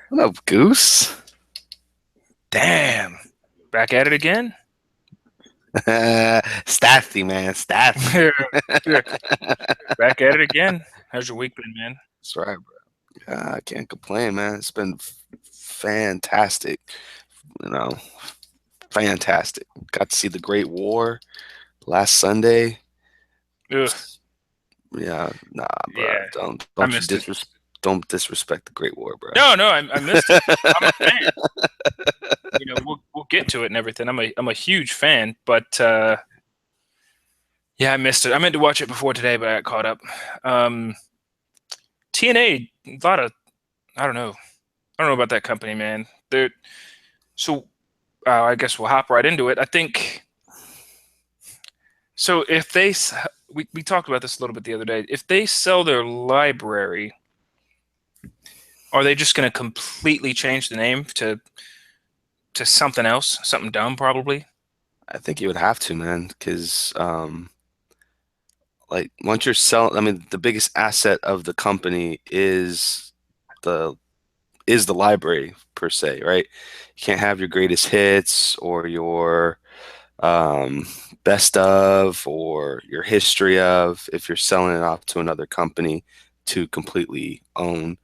What up, Goose? Damn. Back at it again? Staffy, man, Staffy. Yeah. Yeah. Back at it again. How's your week been, man? That's right, bro. I can't complain, man. It's been fantastic. You know, fantastic. Got to see the Great War last Sunday. Ugh. Yeah, nah, bro. Yeah. Don't I don't you missed it. don't disrespect the Great War, bro. No, I missed it. I'm a fan. We'll get to it and everything. I'm a huge fan, but yeah, I missed it. I meant to watch it before today, but I got caught up. Um, TNA, a lot of I don't know. I don't know about that company, man. They're so I guess we'll hop right into it. I think so. If we talked about this a little bit the other day. If they sell their library, are they just going to completely change the name to something else, something dumb, probably? I think you would have to, man, because like once you're selling, I mean, the biggest asset of the company the is the library per se, right? You can't have your greatest hits or your um, best of or your history of if you're selling it off to another company to completely own.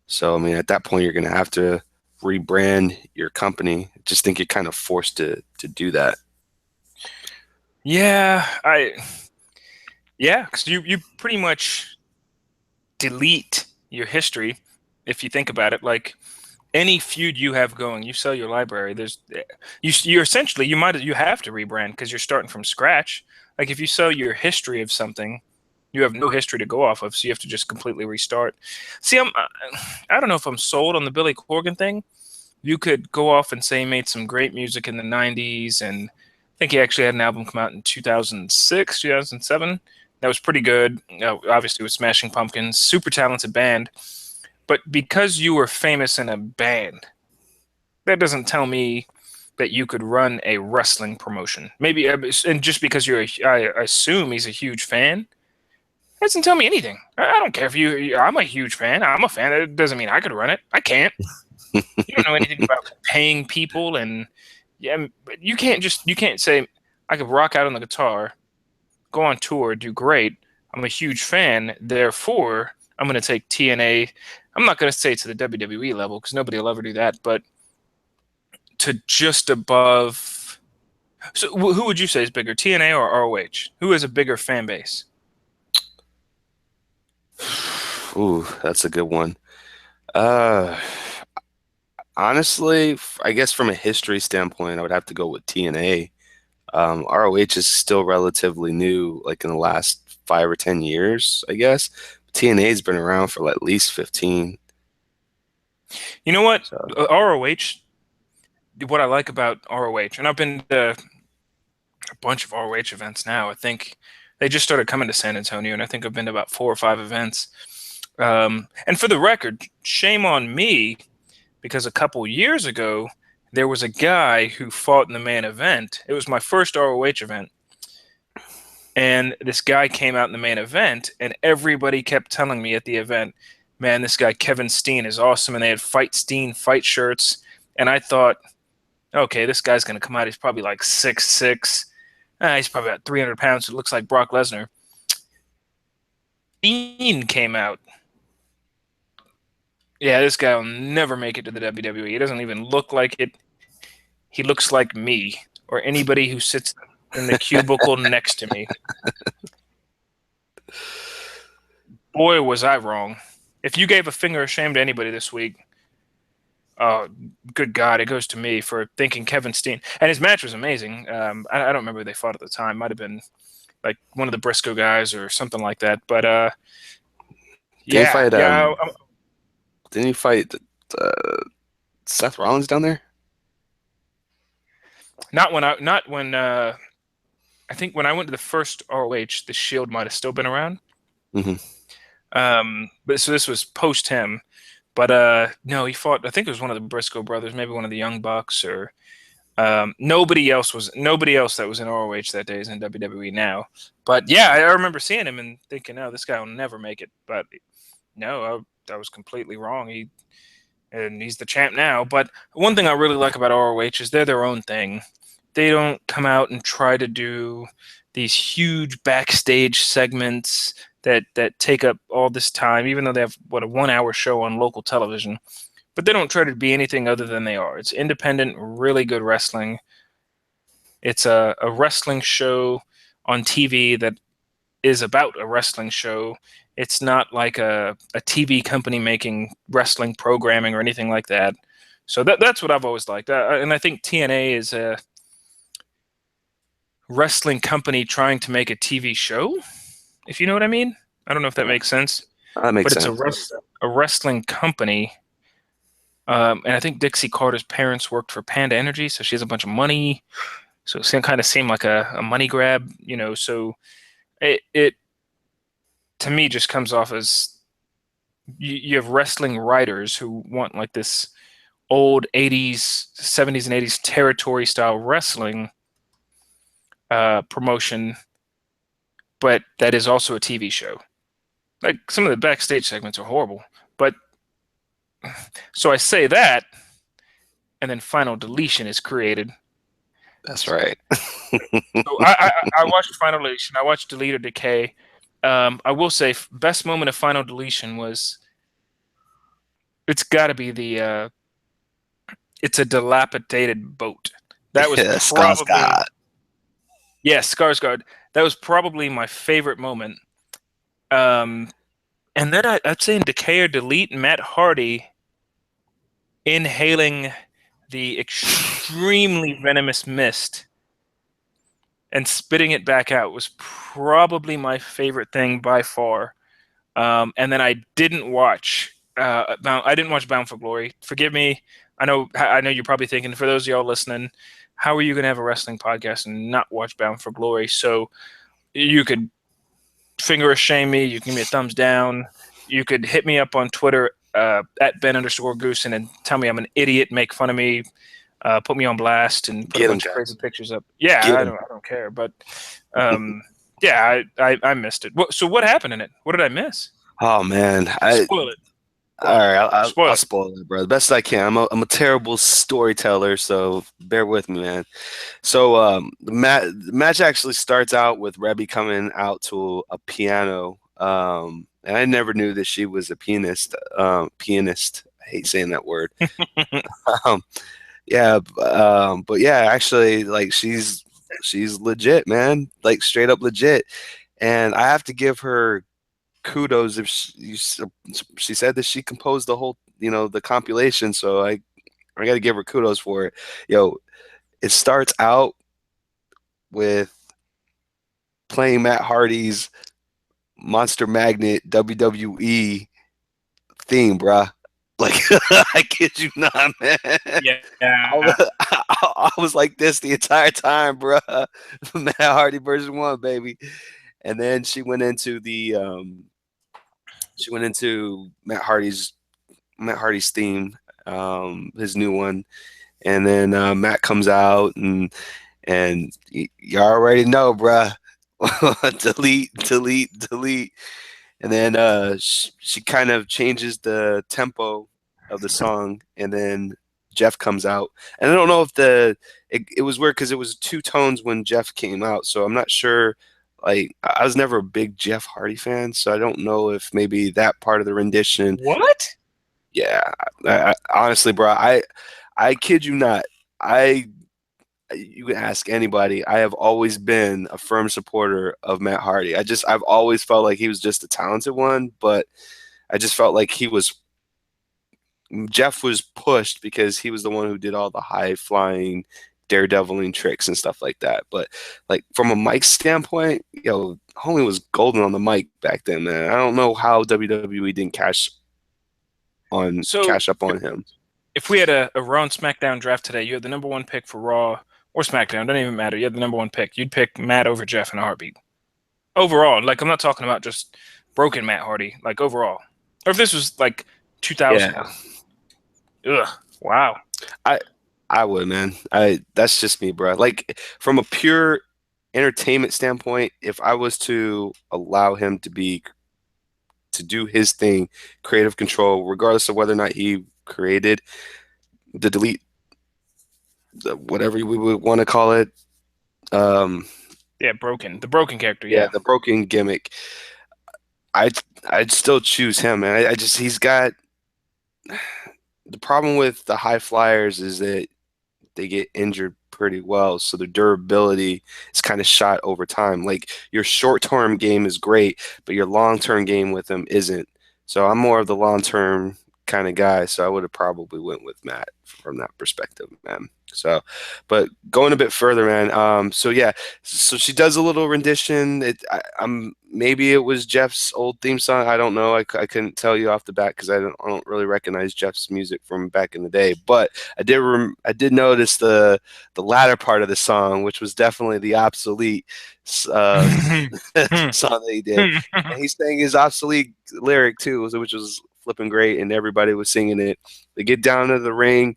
So, I mean, at that point, you're going to have to rebrand your company. Just think you're kind of forced to do that. Yeah, because you pretty much delete your history if you think about it. Like any feud you have going, you sell your library. You're essentially you have to rebrand because you're starting from scratch. Like if you sell your history of something, you have no history to go off of, so you have to just completely restart. See, I don't know if I'm sold on the Billy Corgan thing. You could go off and say he made some great music in the 90s, and I think he actually had an album come out in 2006, 2007. That was pretty good. Obviously with Smashing Pumpkins, super talented band. But because you were famous in a band, that doesn't tell me that you could run a wrestling promotion. Maybe, and just because I assume he's a huge fan, that doesn't tell me anything. I don't care if I'm a huge fan. I'm a fan. That doesn't mean I could run it. I can't. You don't know anything about paying people, and yeah, but you can't say I could rock out on the guitar, go on tour, do great. I'm a huge fan, therefore I'm going to take TNA. I'm not going to say to the WWE level because nobody will ever do that, but to just above. So who would you say is bigger, TNA or ROH? Who has a bigger fan base? Ooh, that's a good one. Uh, Honestly, I guess from a history standpoint, I would have to go with TNA. ROH is still relatively new, like in the last 5 or 10 years, I guess. TNA's been around for at least 15. You know what? So ROH. What I like about ROH, and I've been to a bunch of ROH events now. I think they just started coming to San Antonio, and I think I've been to about 4 or 5 events. And for the record, shame on me because a couple years ago there was a guy who fought in the main event. It was my first ROH event, and this guy came out in the main event, and everybody kept telling me at the event, "Man, this guy Kevin Steen is awesome," and they had Fight Steen fight shirts, and I thought, okay, this guy's gonna come out. He's probably like 6'6". He's probably about 300 pounds. So it looks like Brock Lesnar. Steen came out. Yeah, this guy will never make it to the WWE. He doesn't even look like it. He looks like me or anybody who sits in the cubicle next to me. Boy, was I wrong. If you gave a finger of shame to anybody this week, oh, good God, it goes to me for thinking Kevin Steen. And his match was amazing. I don't remember who they fought at the time. Might have been like one of the Briscoe guys or something like that. But didn't he yeah, fight yeah. didn't he fight Seth Rollins down there? Not when I think when I went to the first ROH, the Shield might have still been around. Hmm. But so this was post him. But no, he fought. I think it was one of the Briscoe brothers, maybe one of the Young Bucks, or nobody else that was in ROH that day is in WWE now. But yeah, I remember seeing him and thinking, "Oh, this guy will never make it." But no, I was completely wrong. and he's the champ now. But one thing I really like about ROH is they're their own thing. They don't come out and try to do these huge backstage segments that take up all this time, even though they have a 1 hour show on local television. But they don't try to be anything other than they are. It's independent, really good wrestling. It's a wrestling show on TV that is about a wrestling show. It's not like a TV company making wrestling programming or anything like that. So that's what I've always liked. And I think TNA is a wrestling company trying to make a TV show, if you know what I mean. I don't know if that makes sense, That but makes it's sense. a wrestling company. And I think Dixie Carter's parents worked for Panda Energy, so she has a bunch of money. So it kind of seemed like a money grab, you know. So it to me just comes off as you have wrestling writers who want like this old 80s, 70s, and 80s territory style wrestling promotion, but that is also a TV show. Like some of the backstage segments are horrible, but so I say that, and then Final Deletion is created. That's right. So I watched Final Deletion. I watched Delete or Decay. I will say, best moment of Final Deletion was it's got to be it's a dilapidated boat. That was Yeah, probably Scott. yes, Skarsgård. That was probably my favorite moment. Um, and then I'd say in Decay or Delete, Matt Hardy inhaling the extremely venomous mist and spitting it back out was probably my favorite thing by far. And then I didn't watch I didn't watch Bound for Glory. Forgive me. I know you're probably thinking, for those of y'all listening, how are you going to have a wrestling podcast and not watch Bound for Glory? So you could finger shame me. You can give me a thumbs down. You could hit me up on Twitter at Ben_Goosen and tell me I'm an idiot, make fun of me, put me on blast, and put a Get him, bunch of crazy Jackson. pictures up. Yeah, Get I him. don't care, but yeah, I missed it. So what happened in it? What did I miss? Oh man, Spoil it. all right, I'll Spoil it. spoil it, bro, the best I can. I'm a terrible storyteller, so bear with me, man. So the match actually starts out with Rebby coming out to a piano. And I never knew that she was a pianist. Pianist. I hate saying that word. Um, yeah, but yeah, actually, like she's legit, man. Like straight up legit. And I have to give her kudos if she said that she composed the whole, the compilation. So I got to give her kudos for it. Yo, it starts out with playing Matt Hardy's Monster Magnet WWE theme, bruh. Like, I kid you not, man. Yeah. I was like this the entire time, bruh. Matt Hardy version one, baby. And then she went into Matt Hardy's theme, his new one. And then Matt comes out and you already know, bruh. Delete, delete, delete. And then she kind of changes the tempo of the song, and then Jeff comes out. And I don't know if it was weird because it was two tones when Jeff came out, so I'm not sure. Like I was never a big Jeff Hardy fan, so I don't know if maybe that part of the rendition. What? Yeah, honestly, bro, I kid you not. I You can ask anybody. I have always been a firm supporter of Matt Hardy. I've always felt like he was just a talented one, but I just felt like Jeff was pushed because he was the one who did all the high flying daredeviling tricks and stuff like that. But like from a mic standpoint, homie was golden on the mic back then, man. I don't know how WWE didn't So cash up on him. if we had a Raw and SmackDown draft today, you had the number one pick for Raw or SmackDown, doesn't even matter. You had the number one pick. You'd pick Matt over Jeff in a heartbeat. Overall, like I'm not talking about just broken Matt Hardy, like overall. Or if this was like 2000. Yeah. Ugh. Wow. I I would, man. That's just me, bro. Like from a pure entertainment standpoint, if I was to allow him to do his thing, creative control, regardless of whether or not he created, the delete, whatever we would want to call it. Um, Yeah, broken. The broken character. yeah, Yeah. the broken gimmick. I'd I'd still choose him, man. I just he's got the problem with the high flyers is that they get injured pretty well, so their durability is kind of shot over time. Like your short-term game is great, but your long-term game with them isn't. So I'm more of the long-term kind of guy, so I would have probably went with Matt from that perspective, man. So, but going a bit further, man. So yeah, so she does a little rendition. I'm maybe it was Jeff's old theme song. I don't know. I couldn't tell you off the bat because I don't really recognize Jeff's music from back in the day. But I did notice the latter part of the song, which was definitely the obsolete uh, song that he did. And he sang his obsolete lyric too, which was flipping great, and everybody was singing it. They get down to the ring,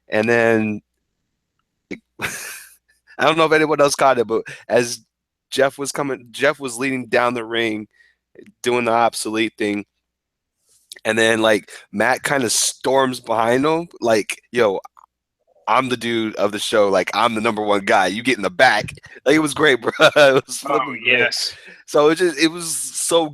and then I don't know if anyone else caught it, but as Jeff was leading down the ring, doing the obsolete thing, and then like Matt kind of storms behind him, like, "Yo, I'm the dude of the show. Like I'm the number one guy. You get in the back." Like it was great, bro. It was Oh flipping great. yes. So it was so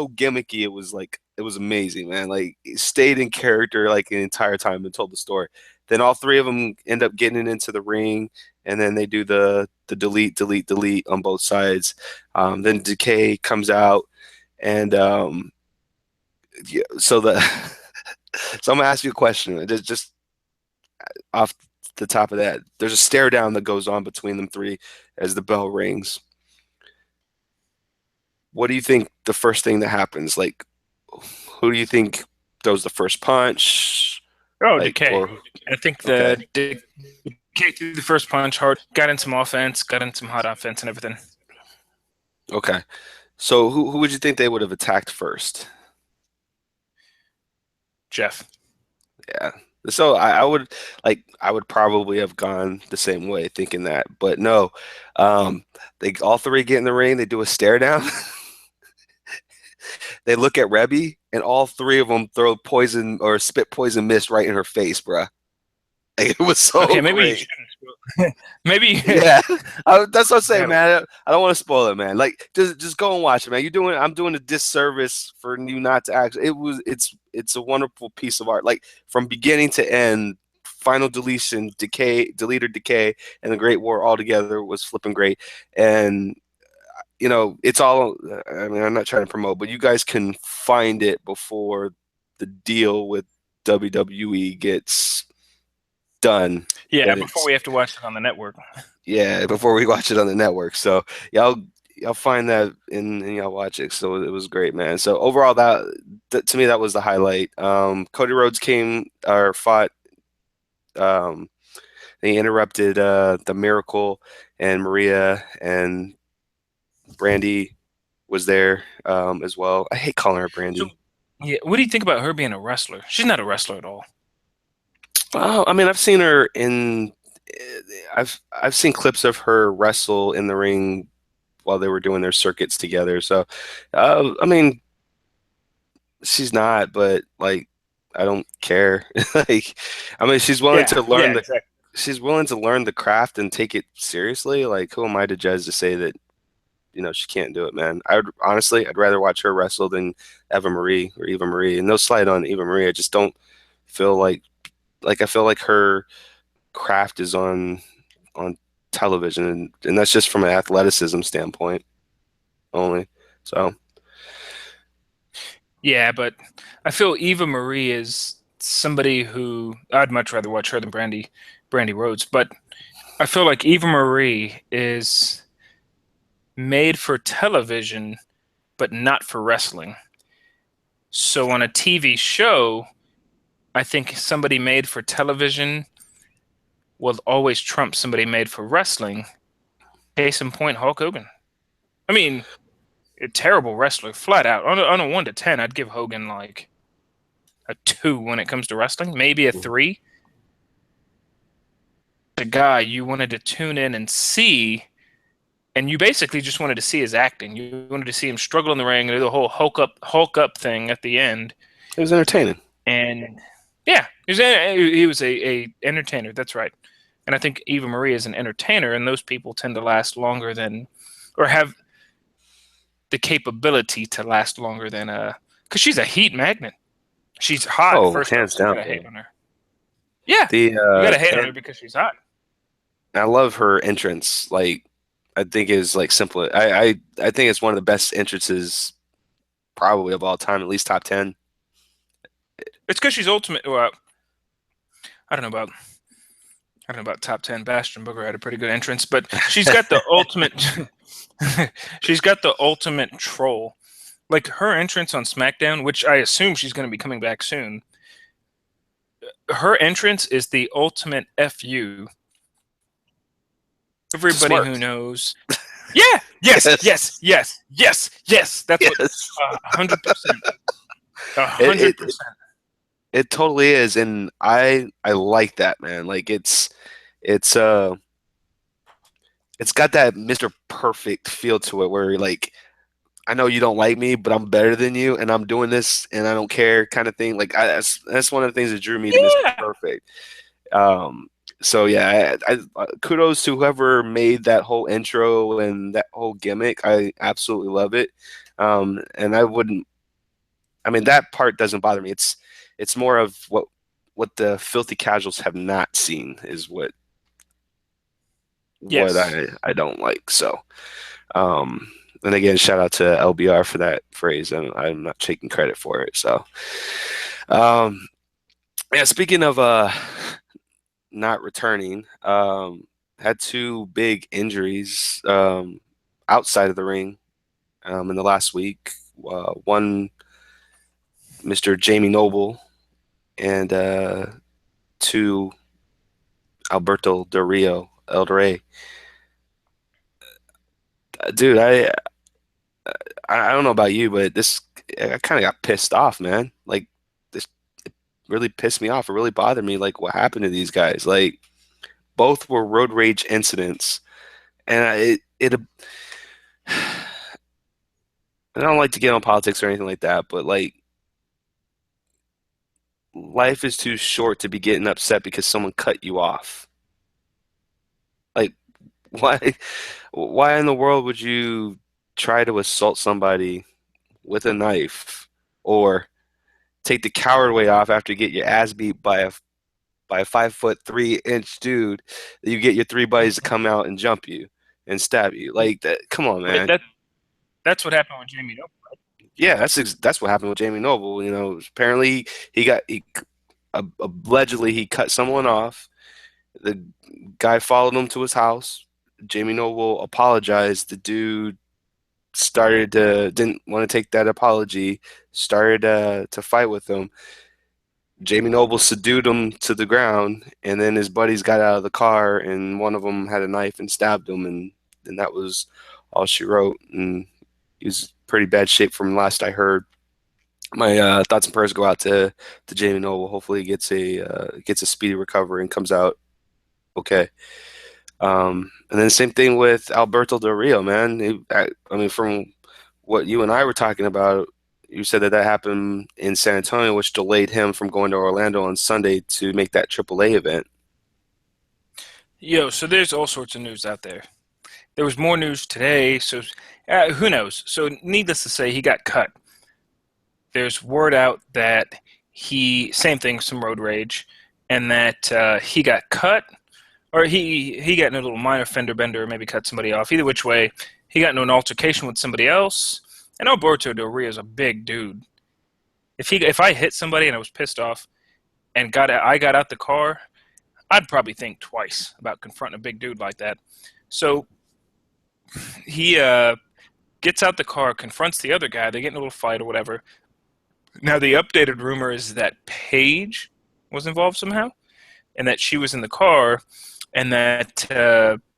gimmicky. It was amazing, man. Like it stayed in character like the entire time and told the story. Then all three of them end up getting into the ring, and then they do the delete, delete, delete on both sides. Then Decay comes out, and yeah, so the so I'm gonna ask you a question. Just off the top of that, there's a stare down that goes on between them three as the bell rings. What do you think the first thing that happens? Like, who do you think throws the first punch? Oh, Like, Decay. or I think okay, the Decay threw the first punch hard, got in some offense, got in some hot offense and everything. okay. So who would you think they would have attacked first? Jeff. Yeah. So I would probably have gone the same way, thinking that, but no. They all three get in the ring. They do a stare down. They look at Rebby, and all three of them throw poison or spit poison mist right in her face, bruh. Like, it was so Okay, maybe you great. shouldn't. Maybe. Yeah, that's what I'm saying, Yeah. man. I don't want to spoil it, man. Like, just go and watch it, man. I'm doing a disservice for you not to actually. It's a wonderful piece of art, like from beginning to end. Final deletion, decay, deleter, decay, and the Great War all together was flipping great. And it's all. I mean, I'm not trying to promote, but you guys can find it before the deal with WWE gets done. Yeah, But before it's we have to watch it on the network. Yeah, before we watch it on the network. So y'all find that and y'all watch it. So it was great, man. So overall, that to me that was the highlight. Cody Rhodes came or fought. Um, they interrupted the Miracle, and Maria and Brandy was there as well. I hate calling her So, Brandy. yeah, what do you think about her being a wrestler? She's not a wrestler at all. Well, I mean, I've seen her in. I've seen clips of her wrestle in the ring while they were doing their circuits together. So, I mean, she's not, but like, I don't care. Like, I mean, Yeah, yeah, exactly. she's willing to learn the craft and take it seriously. Like, who am I to judge to say that, she can't do it, man? I would honestly, I'd rather watch her wrestle than Eva Marie. And no slight on Eva Marie. I just don't feel like I feel like her craft is on television, and that's just from an athleticism standpoint only. So. Yeah, but I feel Eva Marie is somebody who I'd much rather watch her than Brandy Rhodes. But I feel like Eva Marie is made for television, but not for wrestling. So on a TV show, I think somebody made for television will always trump somebody made for wrestling. Case in point, Hulk Hogan. I mean, a terrible wrestler, flat out. On a 1 to 10, I'd give Hogan like a 2 when it comes to wrestling, maybe a 3. The guy you wanted to tune in and see, and you basically just wanted to see his acting. You wanted to see him struggle in the ring and do the whole Hulk up thing at the end. It was entertaining. And Yeah, he was a entertainer. That's right. And I think Eva Marie is an entertainer, and those people tend to last longer than, or have the capability to last longer than because she's a heat magnet. She's hot Oh, first off, hands so you down, gotta hate bro. on her. Yeah, The you gotta hate on her and because she's hot. I love her entrance. Like, I think is like simple. I think it's one of the best entrances probably of all time, at least top 10. It's because she's ultimate. Well, I don't know about top 10. Bastion Booger had a pretty good entrance, but she's got the ultimate. She's got the ultimate troll. Like her entrance on SmackDown, which I assume she's going to be coming back soon. Her entrance is the ultimate fu. Everybody Smart. who knows. Yeah. Yes. Yes. Yes. Yes. Yes. Yes. That's what. Yes. 100%. A It, hundred it percent. it totally is, and I like that, man. Like it's it's got that Mr. Perfect feel to it where like I know you don't like me, but I'm better than you, and I'm doing this, and I don't care, kind of thing. Like that's one of the things that drew me to Mr. Yeah. Perfect. Um, so yeah, kudos to whoever made that whole intro and that whole gimmick. I absolutely love it. And I wouldn't. I mean, that part doesn't bother me. It's more of what the filthy casuals have not seen is what Yes. I don't like. So, and again, shout out to LBR for that phrase, and I'm not taking credit for it. So, um, yeah. Speaking of not returning, had two big injuries outside of the ring in the last week. One, Mr. Jamie Noble, and two, Alberto Del Rio, El Rey. Dude, I don't know about you, but this I kind of got pissed off, man. Like this really pissed me off. It really bothered me. Like what happened to these guys? Like both were road rage incidents, and I don't like to get on politics or anything like that, but like life is too short to be getting upset because someone cut you off. Like why why in the world would you try to assault somebody with a knife or take the coward way off after you get your ass beat by a 5'3" dude that you get your three buddies to come out and jump you and stab you like that? Come on, Wait, man. that's what happened with Jamie Noble. Yeah, that's what happened with Jamie Noble. You know, apparently he allegedly he cut someone off. The guy followed him to his house. Jamie Noble apologized. The dude started to didn't want to take that apology. Started to fight with him. Jamie Noble subdued him to the ground, and then his buddies got out of the car, and one of them had a knife and stabbed him, and that was all she wrote. And he was pretty bad shape from last I heard. My thoughts and prayers go out to Jamie Noble. Hopefully, he gets a speedy recovery and comes out okay. And then same thing with Alberto Del Rio, man. I mean, from what you and I were talking about, you said that happened in San Antonio, which delayed him from going to Orlando on Sunday to make that AAA event. Yo, so there's all sorts of news out there. There was more news today, so who knows? So needless to say, he got cut. There's word out that same thing, some road rage, and that he got cut, or he got in a little minor fender bender, or maybe cut somebody off. Either which way, he got into an altercation with somebody else. And Alberto Del Rio is a big dude. If I hit somebody and I was pissed off and I got out the car, I'd probably think twice about confronting a big dude like that. So he gets out the car, confronts the other guy. They get in a little fight or whatever. Now the updated rumor is that Paige was involved somehow, and that she was in the car, and that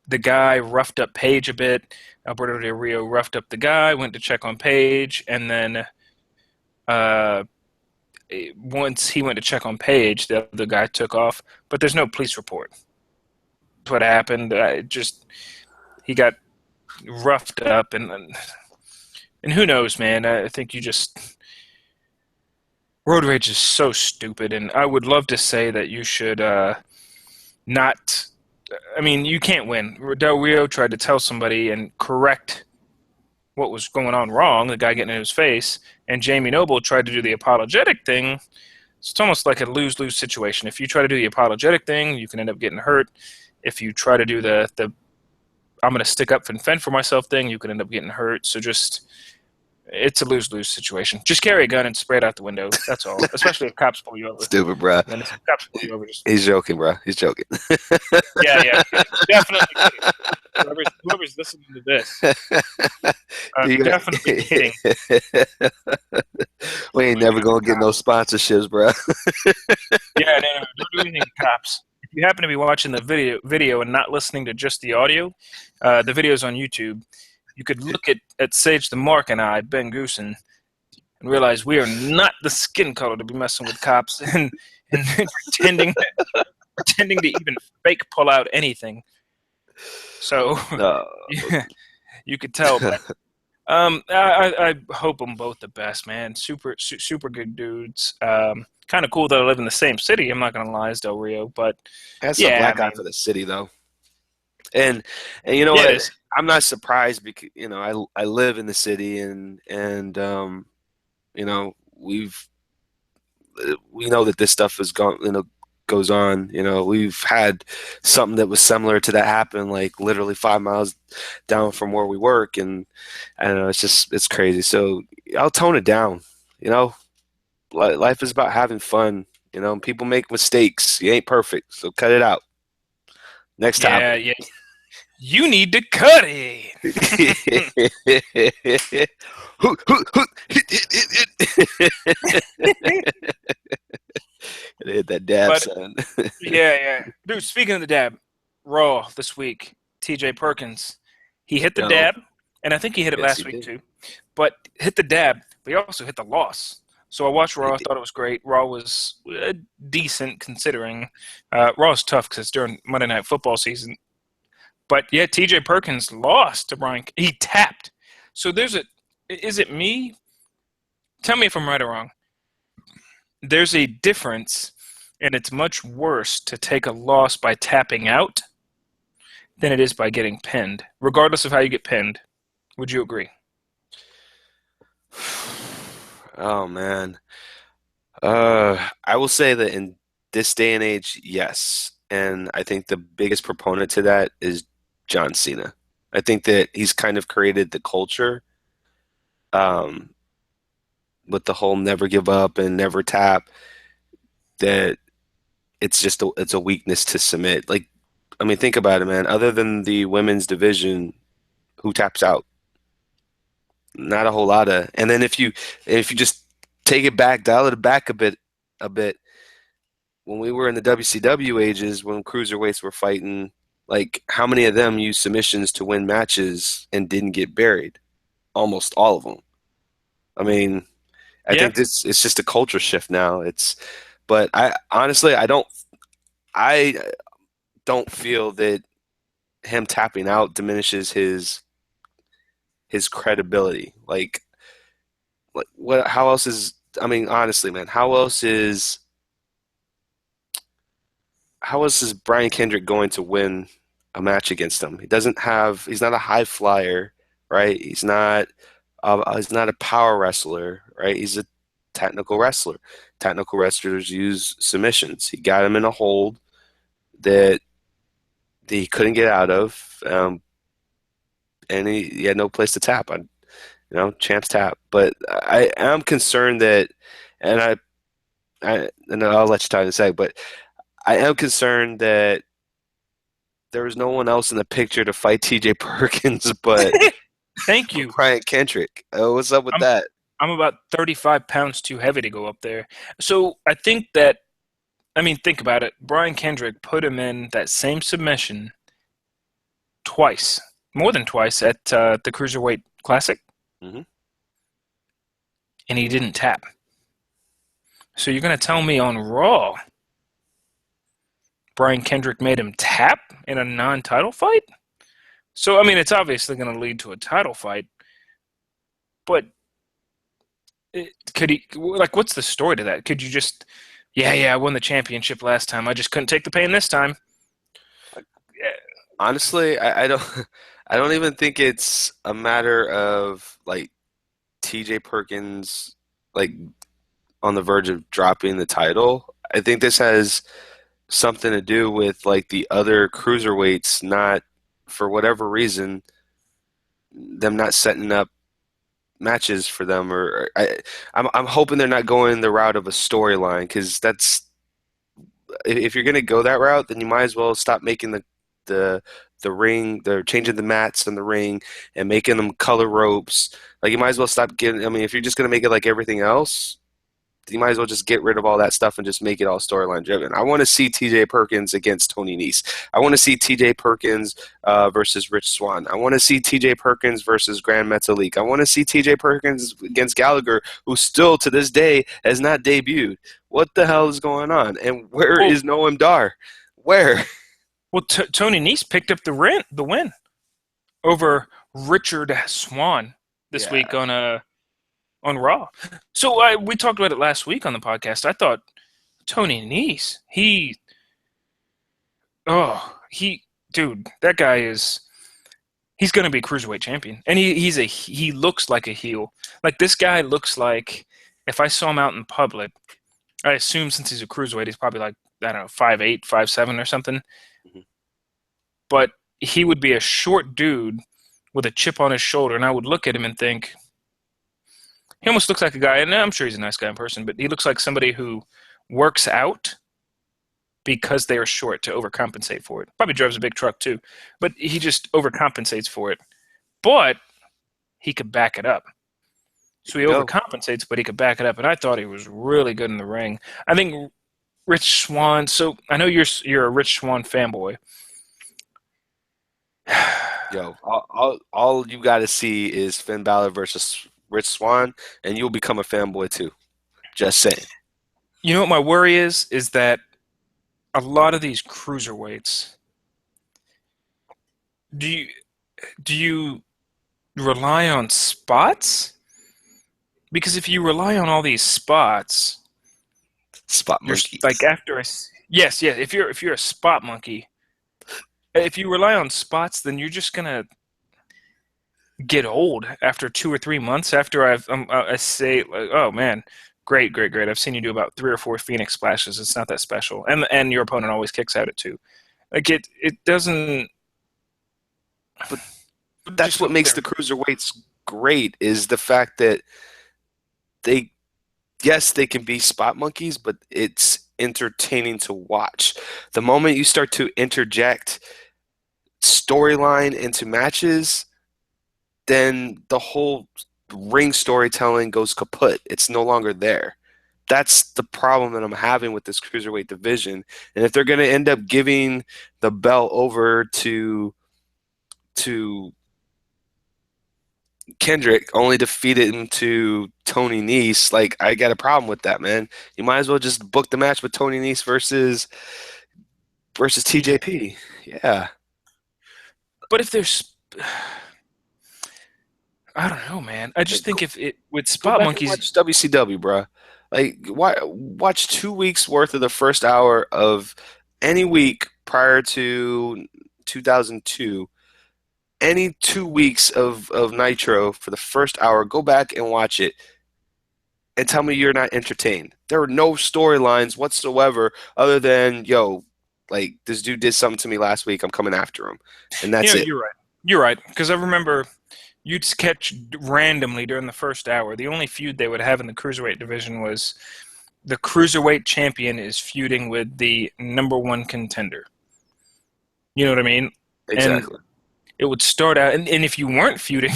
the guy roughed up Paige a bit. Alberto Del Rio roughed up the guy, went to check on Paige, and then uh, once he went to check on Paige, the other guy took off. But there's no police report. That's what happened. He got roughed up, and who knows, man? I think you just Road rage is so stupid, and I would love to say that you should not. I mean, you can't win. Del Rio tried to tell somebody and correct what was going on wrong, the guy getting in his face, and Jamie Noble tried to do the apologetic thing. So it's almost like a lose-lose situation. If you try to do the apologetic thing, you can end up getting hurt. If you try to do the I'm going to stick up and fend for myself thing, you can end up getting hurt. So just it's a lose-lose situation. Just carry a gun and spray it out the window. That's all. Especially if cops pull you over. Stupid, bro. Then if cops pull you over, just He's joking, bro. He's joking. yeah, kidding. Definitely kidding. Whoever's listening to this, definitely kidding. We ain't never gonna get no sponsorships, bro. Yeah, no, don't do anything to cops. If you happen to be watching the video and not listening to just the audio, the video's on YouTube. You could look at Sage the Mark and I, Ben Goosen, and realize we are not the skin color to be messing with cops and pretending to even fake pull out anything. So No. yeah, you could tell. But, I hope them both the best, man. Super good dudes. Kind of cool that I live in the same city. I'm not gonna lie, as Del Rio, but That's yeah, a black eye for the city, though. And you know yeah, it what? is. I'm not surprised because I live in the city and you know we know that this stuff is gone goes on. We've had something that was similar to that happen like literally 5 miles down from where we work, and I don't know, it's crazy. So I'll tone it down. Life is about having fun. People make mistakes. You ain't perfect, so cut it out. Next Yeah, topic. yeah. You need to cut it. Hit that dab, But son. yeah. Dude, speaking of the dab, Raw this week, TJ Perkins, he hit the No. dab, and I think he hit it Yes, he last week did. too. But hit the dab, but he also hit the loss. So I watched He Raw. I did. thought it was great. Raw was decent considering. Raw is tough because it's during Monday Night Football season. But yeah, TJ Perkins lost to Brian. He tapped. So there's a. Is it me? Tell me if I'm right or wrong. There's a difference, and it's much worse to take a loss by tapping out than it is by getting pinned, regardless of how you get pinned. Would you agree? Oh man. I will say that in this day and age, yes. And I think the biggest proponent to that is John Cena. I think that he's kind of created the culture um, with the whole never give up and never tap, that it's a weakness to submit. Like, I mean, think about it, man. Other than the women's division, who taps out? Not a whole lot of. And then if you just take it back, dial it back a bit, when we were in the WCW ages, when cruiserweights were fighting, like how many of them used submissions to win matches and didn't get buried? Almost all of them. I mean, I Yeah. think this it's just a culture shift now. But I honestly, I don't feel that him tapping out diminishes his credibility. Like what? How else is? I mean, honestly, man, how else is Brian Kendrick going to win a match against him? He's not a high flyer, right? He's not a power wrestler, right? He's a technical wrestler. Technical wrestlers use submissions. He got him in a hold that he couldn't get out of, and he had no place to tap. Champs tap. But I am concerned that, and and I'll let you talk in a sec, but I am concerned that there was no one else in the picture to fight TJ Perkins but Thank you. Brian Kendrick. What's up with I'm that? I'm about 35 pounds too heavy to go up there. So I think that I mean think about it. Brian Kendrick put him in that same submission twice, more than twice at the Cruiserweight Classic, Hmm. and he didn't tap. So you're gonna tell me on Raw, Brian Kendrick made him tap in a non-title fight? So I mean, it's obviously gonna lead to a title fight, but Could he, like, what's the story to that? Could you just, yeah, I won the championship last time. I just couldn't take the pain this time. Yeah. Honestly, I don't I don't even think it's a matter of like TJ Perkins like on the verge of dropping the title. I think this has something to do with like the other cruiserweights not for whatever reason them not setting up matches for them or I'm hoping they're not going the route of a storyline because that's if you're gonna go that route, then you might as well stop making the the ring, they're changing the mats in the ring and making them color ropes. Like you might as well stop getting. I mean, if you're just gonna make it like everything else, you might as well just get rid of all that stuff and just make it all storyline driven. I want to see T.J. Perkins against Tony Nese. I want to see T.J. Perkins versus Rich Swann. I want to see T.J. Perkins versus Grand Metalik. I want to see T.J. Perkins against Gallagher, who still to this day has not debuted. What the hell is going on? And where Well, is Noam Dar? Where? Tony Nese picked up the win over Richard Swan this week Yeah, on Raw. So we talked about it last week on the podcast. I thought Tony Nese, he, dude, that guy he's going to be cruiserweight champion, and he looks like a heel. Like this guy looks like if I saw him out in public, I assume since he's a cruiserweight, he's probably like I don't know 5'8", 5'7" or something. mhm. But he would be a short dude with a chip on his shoulder, and I would look at him and think he almost looks like a guy, and I'm sure he's a nice guy in person, but he looks like somebody who works out because they are short to overcompensate for it. Probably drives a big truck too, but he just overcompensates for it. But he could back it up. There So you he go. overcompensates, but he could back it up. And I thought he was really good in the ring. I think Rich Swann. So I know you're a Rich Swann fanboy. Yo, all you got to see is Finn Balor versus Rich Swann, and you'll become a fanboy too. Just saying. You know what my worry is? Is that a lot of these cruiserweights. Do you do you rely on spots? Because if you rely on all these spots, Spot you're like monkeys. after a yes, yeah. If you're a spot monkey, if you rely on spots, then you're just gonna get old after 2 or 3 months. After I say like, oh man, great. I've seen you do about 3 or 4 Phoenix splashes. It's not that special, and your opponent always kicks out at two. Like it doesn't. But that's Just what look makes the there. cruiserweights great is the fact that they, yes, they can be spot monkeys, but it's entertaining to watch. The moment you start to interject storyline into matches, then the whole ring storytelling goes kaput. It's no longer there. That's the problem that I'm having with this cruiserweight division. And if they're going to end up giving the belt over to Kendrick, only defeated him to Tony Nese, like I got a problem with that, man. You might as well just book the match with Tony Nese versus TJ. TJP. Yeah. But if there's, I don't know, man. I just Like, think if it with go spot back and monkeys, watch WCW, bro. Like, watch 2 weeks worth of the first hour of any week prior to 2002. Any 2 weeks of Nitro for the first hour. Go back and watch it and tell me you're not entertained. There were no storylines whatsoever other than, yo, like this dude did something to me last week. I'm coming after him, and you that's know, it. you're right. You're right because I remember you'd catch randomly during the first hour. The only feud they would have in the cruiserweight division was the cruiserweight champion is feuding with the number one contender. You know what I mean? And Exactly. it would start out, and if you weren't feuding,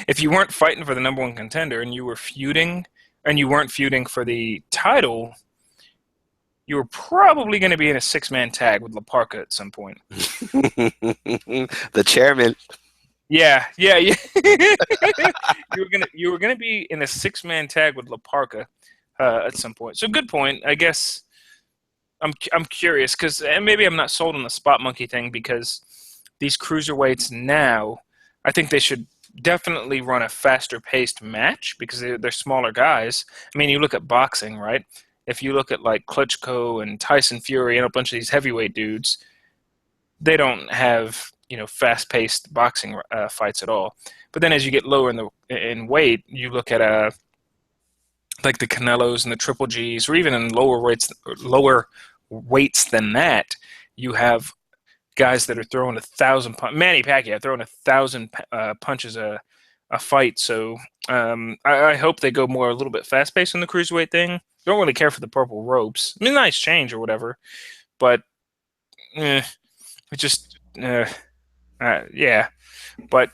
if you weren't fighting for the number one contender, and you were feuding, and you weren't feuding for the title, you were probably going to be in a six-man tag with La Parka at some point. The chairman. Yeah. You were gonna be in a six-man tag with La Parka at some point. So good point. I guess I'm curious because maybe I'm not sold on the spot monkey thing because these cruiserweights now, I think they should definitely run a faster paced match because they're smaller guys. I mean, you look at boxing, right? If you look at like Klitschko and Tyson Fury and a bunch of these heavyweight dudes, they don't have fast paced boxing fights at all. But then as you get lower in weight, you look at like the Canelos and the Triple Gs, or even in lower weights than that, you have guys that are throwing 1,000 Manny Pacquiao throwing 1,000 punches a fight. So I hope they go more a little bit fast paced in the cruiserweight thing. Don't really care for the purple ropes. I mean, nice change or whatever, but it just yeah. But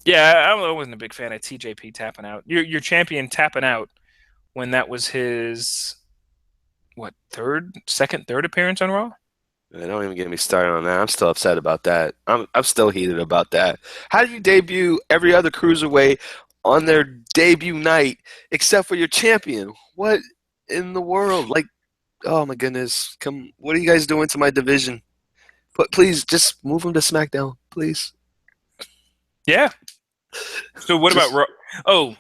yeah, I wasn't a big fan of TJP tapping out. Your champion tapping out when that was his third appearance on Raw. Man, don't even get me started on that. I'm still upset about that. I'm still heated about that. How do you debut every other cruiserweight on their debut night except for your champion? What in the world? Like, oh my goodness. Come, what are you guys doing to my division? But please just move him to SmackDown, please. Yeah. So what Just about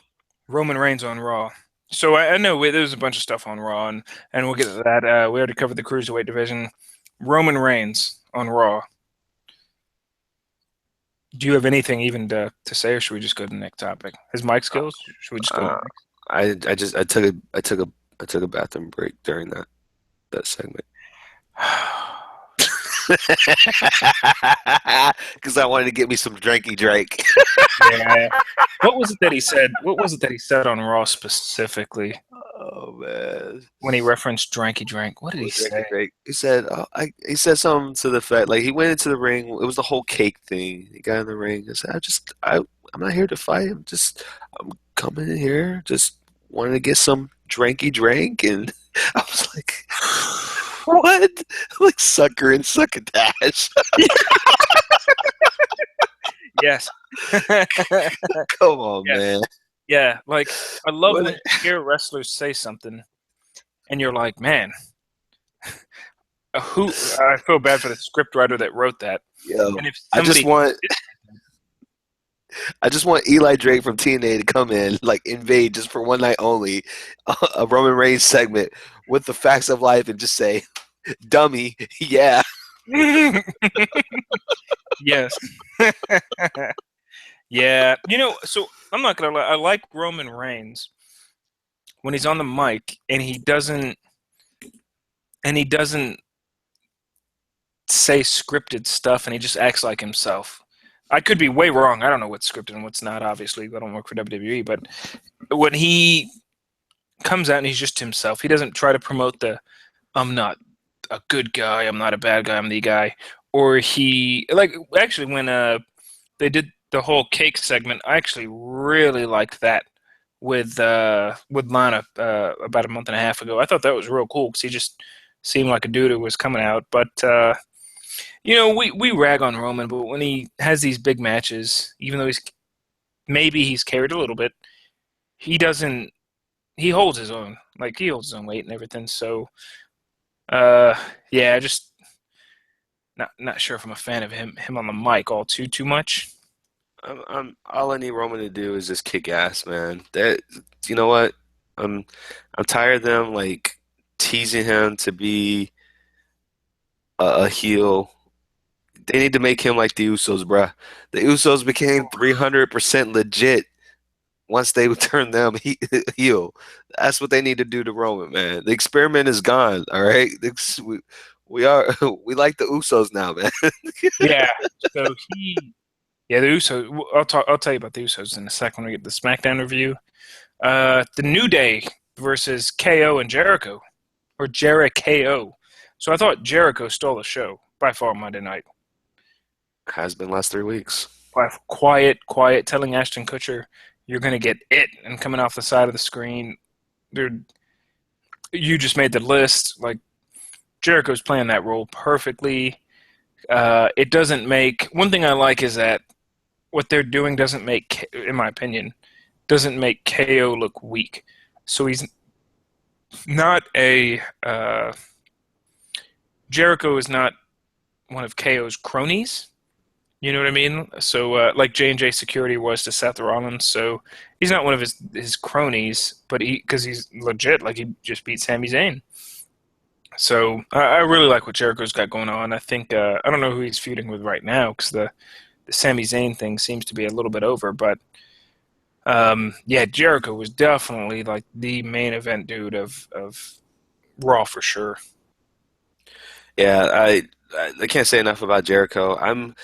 Roman Reigns on Raw? So I know there's a bunch of stuff on Raw, and we'll get to that. We already covered the cruiserweight division. Roman Reigns on Raw. Do you have anything even to say, or should we just go to the next topic? His mic skills? Should we just go to uh, the next? I took a bathroom break during that segment. Because I wanted to get me some drinky drink. Yeah. What was it that he said? What was it that he said on Raw specifically Oh man. when he referenced Dranky Drank? What did he say? Drake. He said, he said something to the fact, like he went into the ring. It was the whole cake thing. He got in the ring and said, I'm not here to fight. I'm coming in here, just wanting to get some dranky drink. And I was like, what? Like sucker and succotash. Yes. Come on, Yes. man. Yeah. Like I love What? when you hear wrestlers say something, and you're like, man, who? I feel bad for the scriptwriter that wrote that. Yo, And if I just somebody, want I just want Eli Drake from TNA to come in, like invade just for one night only, a Roman Reigns segment with the facts of life, and just say, "Dummy, yeah." yes. Yeah. So I'm not gonna lie. I like Roman Reigns when he's on the mic and he doesn't say scripted stuff and he just acts like himself. I could be way wrong. I don't know what's scripted and what's not. Obviously, I don't work for WWE, but when he comes out and he's just himself, he doesn't try to promote the "I'm not a good guy, I'm not a bad guy, I'm the guy," or he like actually when they did the whole cake segment. I actually really liked that with Lana about a month and a half ago. I thought that was real cool because he just seemed like a dude who was coming out. But we rag on Roman, but when he has these big matches, even though he's carried a little bit, he doesn't. He holds his own. Like he holds his own weight and everything. So yeah, just not sure if I'm a fan of him on the mic all too much. All I need Roman to do is just kick ass, man. That you know what? I'm tired of them like teasing him to be a heel. They need to make him like the Usos, bruh. The Usos became 300% legit once they would turn them heel. That's what they need to do to Roman, man. The experiment is gone. All right, we are we like the Usos now, man. Yeah. So the Usos. I'll tell you about the Usos in a second when we get the SmackDown review. The New Day versus KO and Jericho, or Jericho. So I thought Jericho stole the show by far Monday night. Has been last 3 weeks. By quiet, telling Ashton Kutcher, "You're gonna get it," and coming off the side of the screen, dude. You just made the list. Like Jericho's playing that role perfectly. It doesn't make one thing I like is that what they're doing doesn't make, in my opinion, doesn't make KO look weak. So he's not a Jericho is not one of KO's cronies. You know what I mean? So, like J&J Security was to Seth Rollins, so he's not one of his cronies, but because he's legit, like he just beat Sami Zayn. So I really like what Jericho's got going on. I think I don't know who he's feuding with right now because the Sami Zayn thing seems to be a little bit over, but yeah, Jericho was definitely like the main event dude of Raw for sure. Yeah, I can't say enough about Jericho. I'm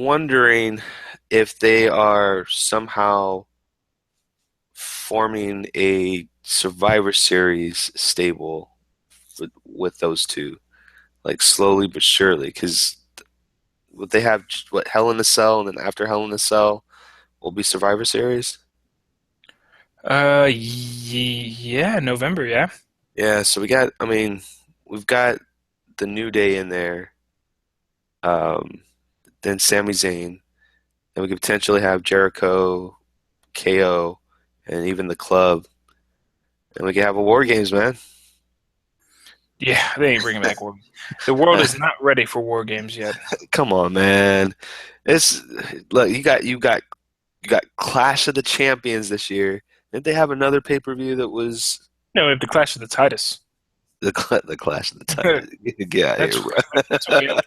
wondering if they are somehow forming a Survivor Series stable with those two, like slowly but surely, because what they have, what Hell in a Cell, and then after Hell in a Cell will be Survivor Series. Yeah, November, yeah. Yeah, so I mean, we've got the New Day in there, um, then Sami Zayn, and we could potentially have Jericho, KO, and even the club, and we could have a War Games, man. Yeah, they ain't bringing back War. The world is not ready for War Games yet. Come on, man. It's look, you got Clash of the Champions this year. Didn't they have another pay-per-view that was No, we have the Clash of the Titus. the Clash of the Titans? Get out of That's here, bro. that's what we have.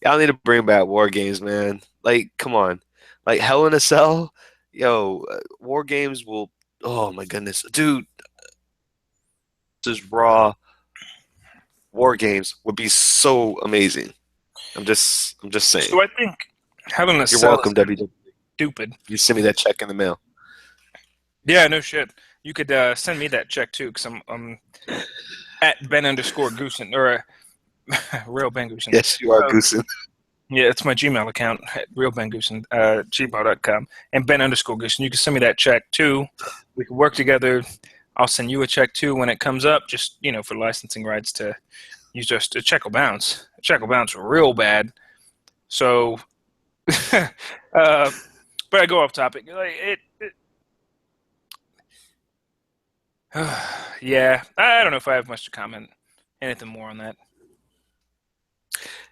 Y'all need to bring back War Games, man. Like, come on. Like Hell in a Cell, yo, War Games will. Oh my goodness, dude, this is Raw. War Games would be so amazing. I'm just saying. So I think Hell in a You're Cell is welcome, WWE. stupid. You send me that check in the mail. Yeah, no shit. You could send me that check too, because I'm at Ben underscore Goosen or real Ben Goosen. Yes, you are Uh, goosing. yeah, it's my Gmail account at real Ben Goosen, gmail.com. And Ben underscore Goosen. You can send me that check too. We can work together. I'll send you a check too when it comes up, just for licensing rights to use just a check will bounce. A check will bounce real bad. So but I go off topic. Like yeah, I don't know if I have much to comment. Anything more on that?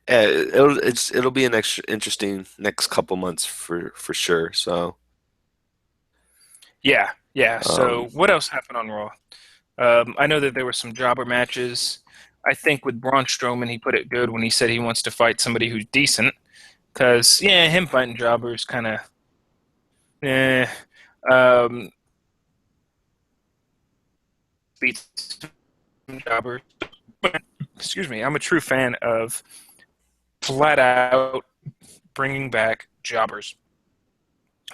Yeah, it'll be an extra interesting next couple months for sure. So, Yeah, yeah. um, So what else happened on Raw? I know that there were some jobber matches. I think with Braun Strowman, he put it good when he said he wants to fight somebody who's decent. Because yeah, him fighting jobbers kind of eh. Um, beats jobbers. Excuse me. I'm a true fan of flat out bringing back jobbers,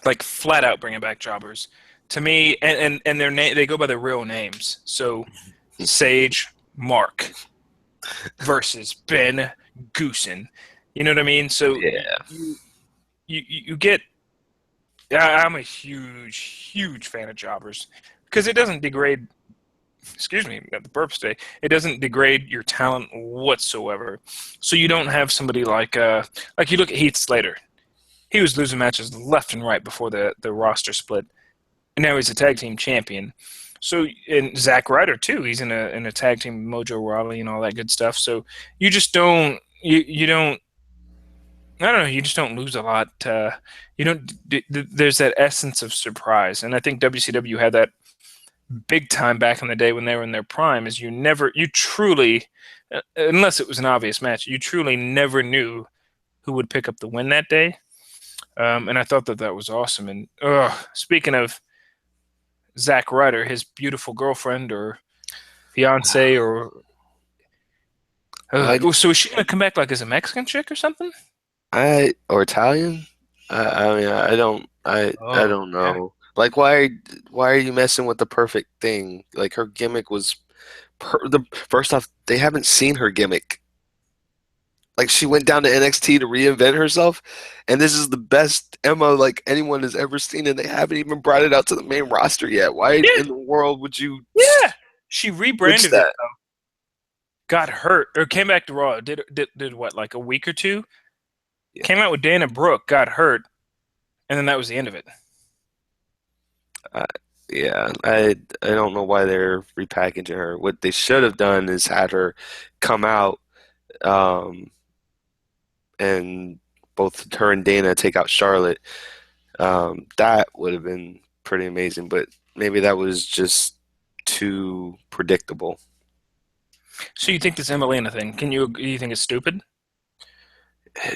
like flat out bringing back jobbers. To me, and their name, they go by their real names. So Sage Mark versus Ben Goosen. You know what I mean? So yeah, you get. I'm a huge fan of jobbers because it doesn't degrade. Excuse me, got the burp today. It doesn't degrade your talent whatsoever. So you don't have somebody like you look at Heath Slater. He was losing matches left and right before the roster split, and now he's a tag team champion. So and Zack Ryder too. He's in a tag team with Mojo Rawley and all that good stuff. So you just you don't. I don't know. You just don't lose a lot. You don't. There's that essence of surprise, and I think WCW had that big time back in the day when they were in their prime. Is you truly, unless it was an obvious match, you truly never knew who would pick up the win that day. And I thought that was awesome. And speaking of Zack Ryder, his beautiful girlfriend or fiance, I so is she gonna come back like as a Mexican chick or something? I or Italian. I mean, I Oh don't yeah, know. Like, why are you messing with the perfect thing? Like, her gimmick was the first off. They haven't seen her gimmick. Like, she went down to NXT to reinvent herself, and this is the best Emma like anyone has ever seen, and they haven't even brought it out to the main roster yet. Why yeah, in the world would you yeah. She switch rebranded it, that? got hurt, or came back to Raw. Did what, like a week or two? Yeah. Came out with Dana Brooke, got hurt, and then that was the end of it. Uh, yeah, I don't know why they're repackaging her. What they should have done is had her come out um, and both her and Dana take out Charlotte. That would have been pretty amazing, but maybe that was just too predictable. So you think this Emmalina thing? You think it's stupid?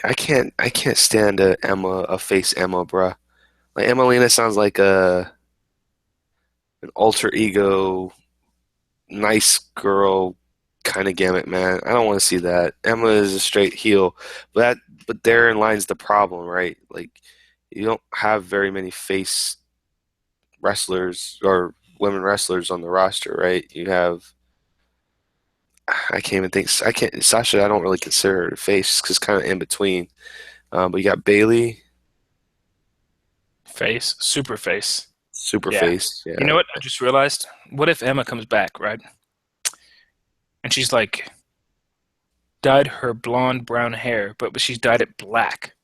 I can't stand a face Emma, bruh. Like Emmalina sounds like a an alter ego, nice girl kind of gamut, man. I don't want to see that. Emma is a straight heel, but therein lies the problem, right? Like you don't have very many face wrestlers or women wrestlers on the roster, right? You have I can't even think I can't Sasha. I don't really consider her a face because it's kind of in between. But you got Bailey, Face, super face. super Yeah. face. You Yeah. know what? I just realized. What if Emma comes back, right? And she's like dyed her blonde brown hair, but she's dyed it black,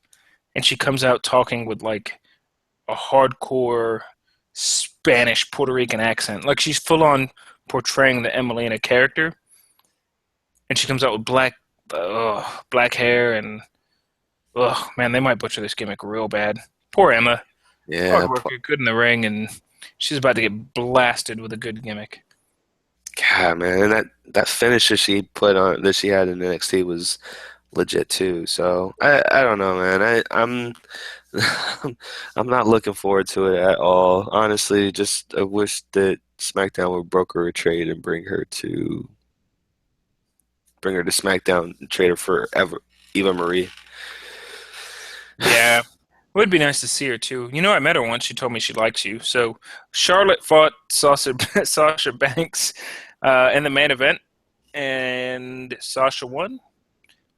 and she comes out talking with like a hardcore Spanish Puerto Rican accent, like she's full on portraying the Emelina character, and she comes out with black hair, and man, they might butcher this gimmick real bad. Poor Emma, hard Yeah. worker, good in the ring, and she's about to get blasted with a good gimmick. God, man, and that finish that she put on that she had in NXT was legit too. So I don't know, man. I'm I'm not looking forward to it at all. Honestly, just I wish that SmackDown would broker a trade and bring her to SmackDown and trade her for Eva Marie. Yeah. It would be nice to see her too. You know, I met her once. She told me she likes you. So Charlotte fought Sasha Banks in the main event, and Sasha won.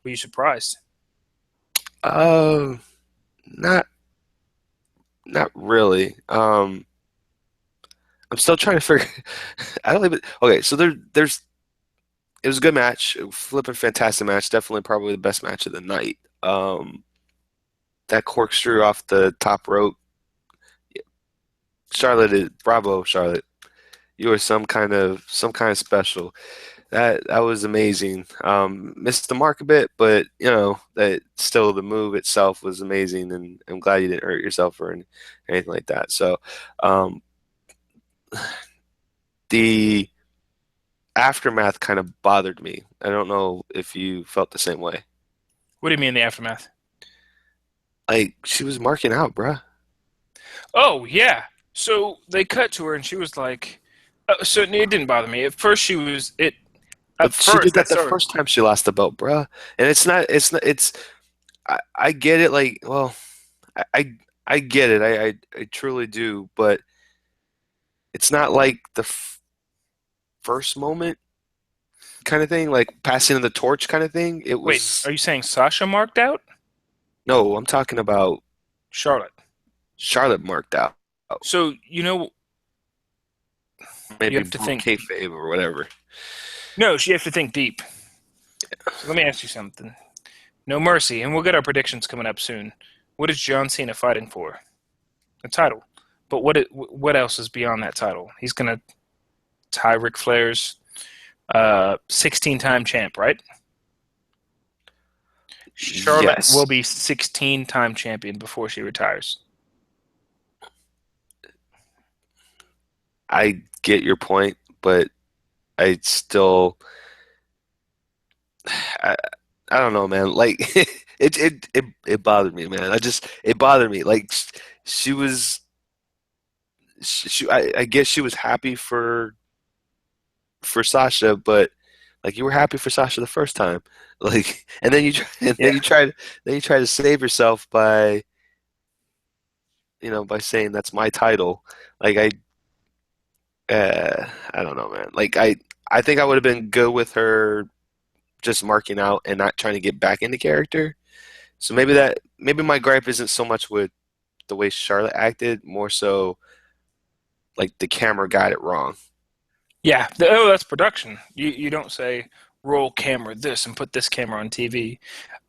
Were you surprised? Uh, not not really. I'm still trying to figure. I don't even. Okay, so there's it was a good match, flipping fantastic match, definitely probably the best match of the night. That corkscrew off the top rope, Charlotte is bravo, Charlotte. You are some kind of special. That was amazing. Missed the mark a bit, but that still the move itself was amazing, and I'm glad you didn't hurt yourself or anything like that. So, um, the aftermath kind of bothered me. I don't know if you felt the same way. What do you mean the aftermath? Like she was marking out, bruh. Oh yeah. So they cut to her, and she was like, so it didn't bother me at first. She was it at But she did first. that That's the sort of first time she lost the belt, bruh. And it's not. I get it. Like, well, I get it. I truly do. But it's not like the first moment kind of thing, like passing of the torch kind of thing. It wait. was Are you saying Sasha marked out? no. I'm talking about Charlotte. Charlotte marked out. So you Maybe have to broke think. kayfabe or whatever. No, you have to think deep. So let me ask you something. No Mercy, and we'll get our predictions coming up soon. What is John Cena fighting for? A title. But what else is beyond that title? He's gonna tie Ric Flair's 16-time champ, right? Charlotte will Yes, be 16-time champion before she retires. I get your point, but I still, I, I don't know, man. Like it bothered me, man. It bothered me. Like she was, I guess she was happy for Sasha, but like you were happy for Sasha the first time, like, and then and Yeah, then you try to save yourself by by saying that's my title. Like I don't know, man. Like I think I would have been good with her just marking out and not trying to get back into character. So maybe my gripe isn't so much with the way Charlotte acted, more so like the camera got it wrong. yeah. That's production. You don't say roll camera this and put this camera on TV.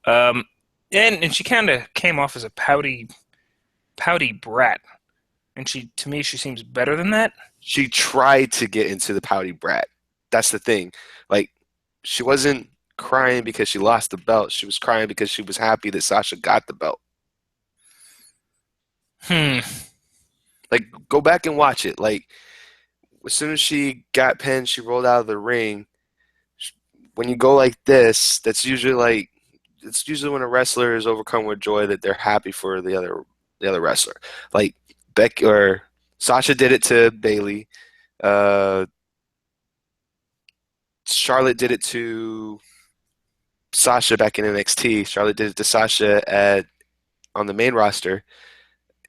Um, and she kind of came off as a pouty brat. And to me, she seems better than that. She tried to get into the pouty brat. That's the thing. Like she wasn't. crying because she lost the belt. She was crying because she was happy that Sasha got the belt. Hmm. Like, go back and watch it. Like, as soon as she got pinned, she rolled out of the ring. When you go like this, it's usually when a wrestler is overcome with joy that they're happy for the other wrestler. Like Beck or Sasha did it to Bailey. Uh, Charlotte did it to Sasha back in NXT. Charlotte did it to Sasha at on the main roster,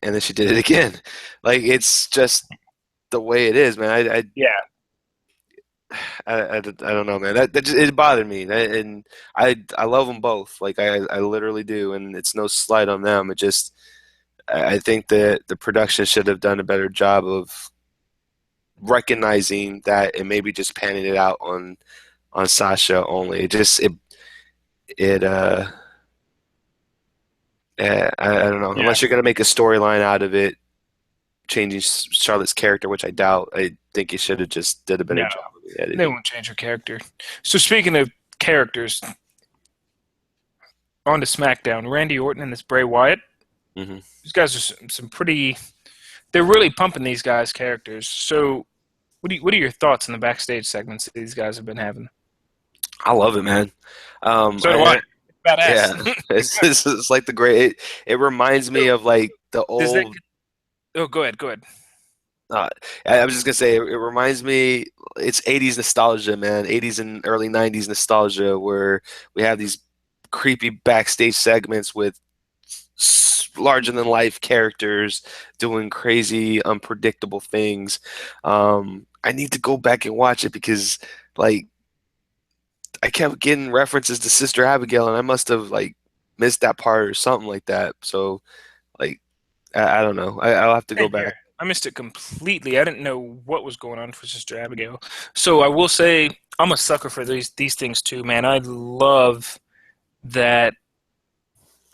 and then she did it again. Like, it's just the way it is, man. Yeah. I don't know, man. That just, it bothered me, and I love them both. Like, I literally do, and it's no slight on them. It just I think that the production should have done a better job of recognizing that and maybe just panning it out on Sasha only. It I don't know. Yeah. Unless you're gonna make a storyline out of it, changing Charlotte's character, which I doubt. I think you should have just did a better No, job of the they editing. won't change her character. So speaking of characters, on to SmackDown. Randy Orton and this Bray Wyatt. Hmm. These guys are some pretty. They're really pumping these guys' characters. So, what are your thoughts on the backstage segments that these guys have been having? I love it, man. So do I. Yeah, Badass. it's like the great. It reminds me of like the Does that? old. Oh, go ahead. Go ahead. Uh, I was just gonna say it reminds me. It's '80s nostalgia, man. '80s and early '90s nostalgia, where we have these creepy backstage segments with larger than life characters doing crazy, unpredictable things. I need to go back and watch it because, like, I kept getting references to Sister Abigail, and I must have like missed that part or something like that. So, like, I don't know. I'll have to go Same here. back. I missed it completely. I didn't know what was going on for Sister Abigail. So I will say I'm a sucker for these things too, man. I love that.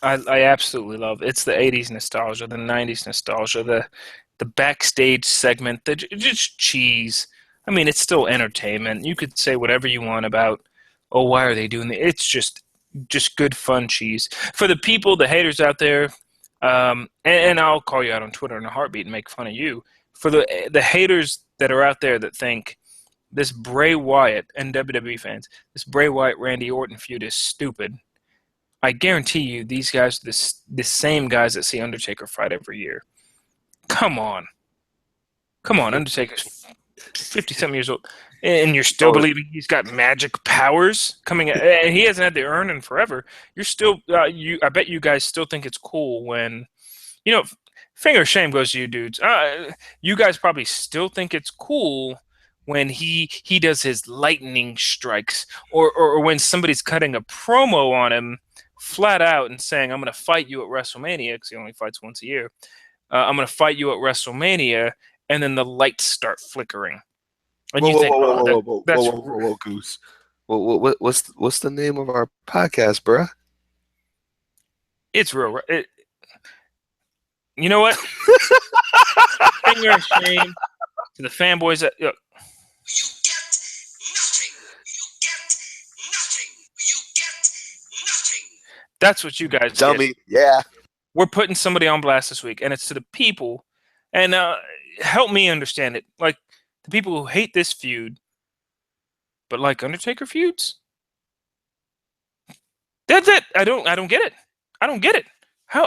I absolutely love it's the '80s nostalgia, the '90s nostalgia, the backstage segment, the just cheese. I mean, it's still entertainment. You could say whatever you want about, oh, why are they doing it? It's just good fun cheese for the people, the haters out there. And I'll call you out on Twitter in a heartbeat and make fun of you for the haters that are out there that think this Bray Wyatt and WWE fans, this Bray Wyatt Randy Orton feud is stupid. I guarantee you, these guys are the same guys that see Undertaker fight every year. Come on, come on, Undertaker's 50-something years old, and you're still Oh, believing he's got magic powers coming. And he hasn't had the urn in forever. You're still, I bet you guys still think it's cool when, you know, finger of shame goes to you dudes. You guys probably still think it's cool when he does his lightning strikes, or when somebody's cutting a promo on him flat out and saying, "I'm going to fight you at WrestleMania," because he only fights once a year. I'm going to fight you at WrestleMania, and then the lights start flickering, and whoa, you whoa, think, whoa, whoa, "Oh, whoa, whoa, whoa, whoa, that's." whoa, whoa, whoa, Goose. What's the name of our podcast, bruh? It's real. You know what? Finger of shame to the fanboys. Look, You get nothing. You get nothing. You get nothing. that's what you guys get. Dummy. Yeah. We're putting somebody on blast this week, and it's to the people. And help me understand it. Like the people who hate this feud, but like Undertaker feuds. That's it. I don't get it. I don't get it. How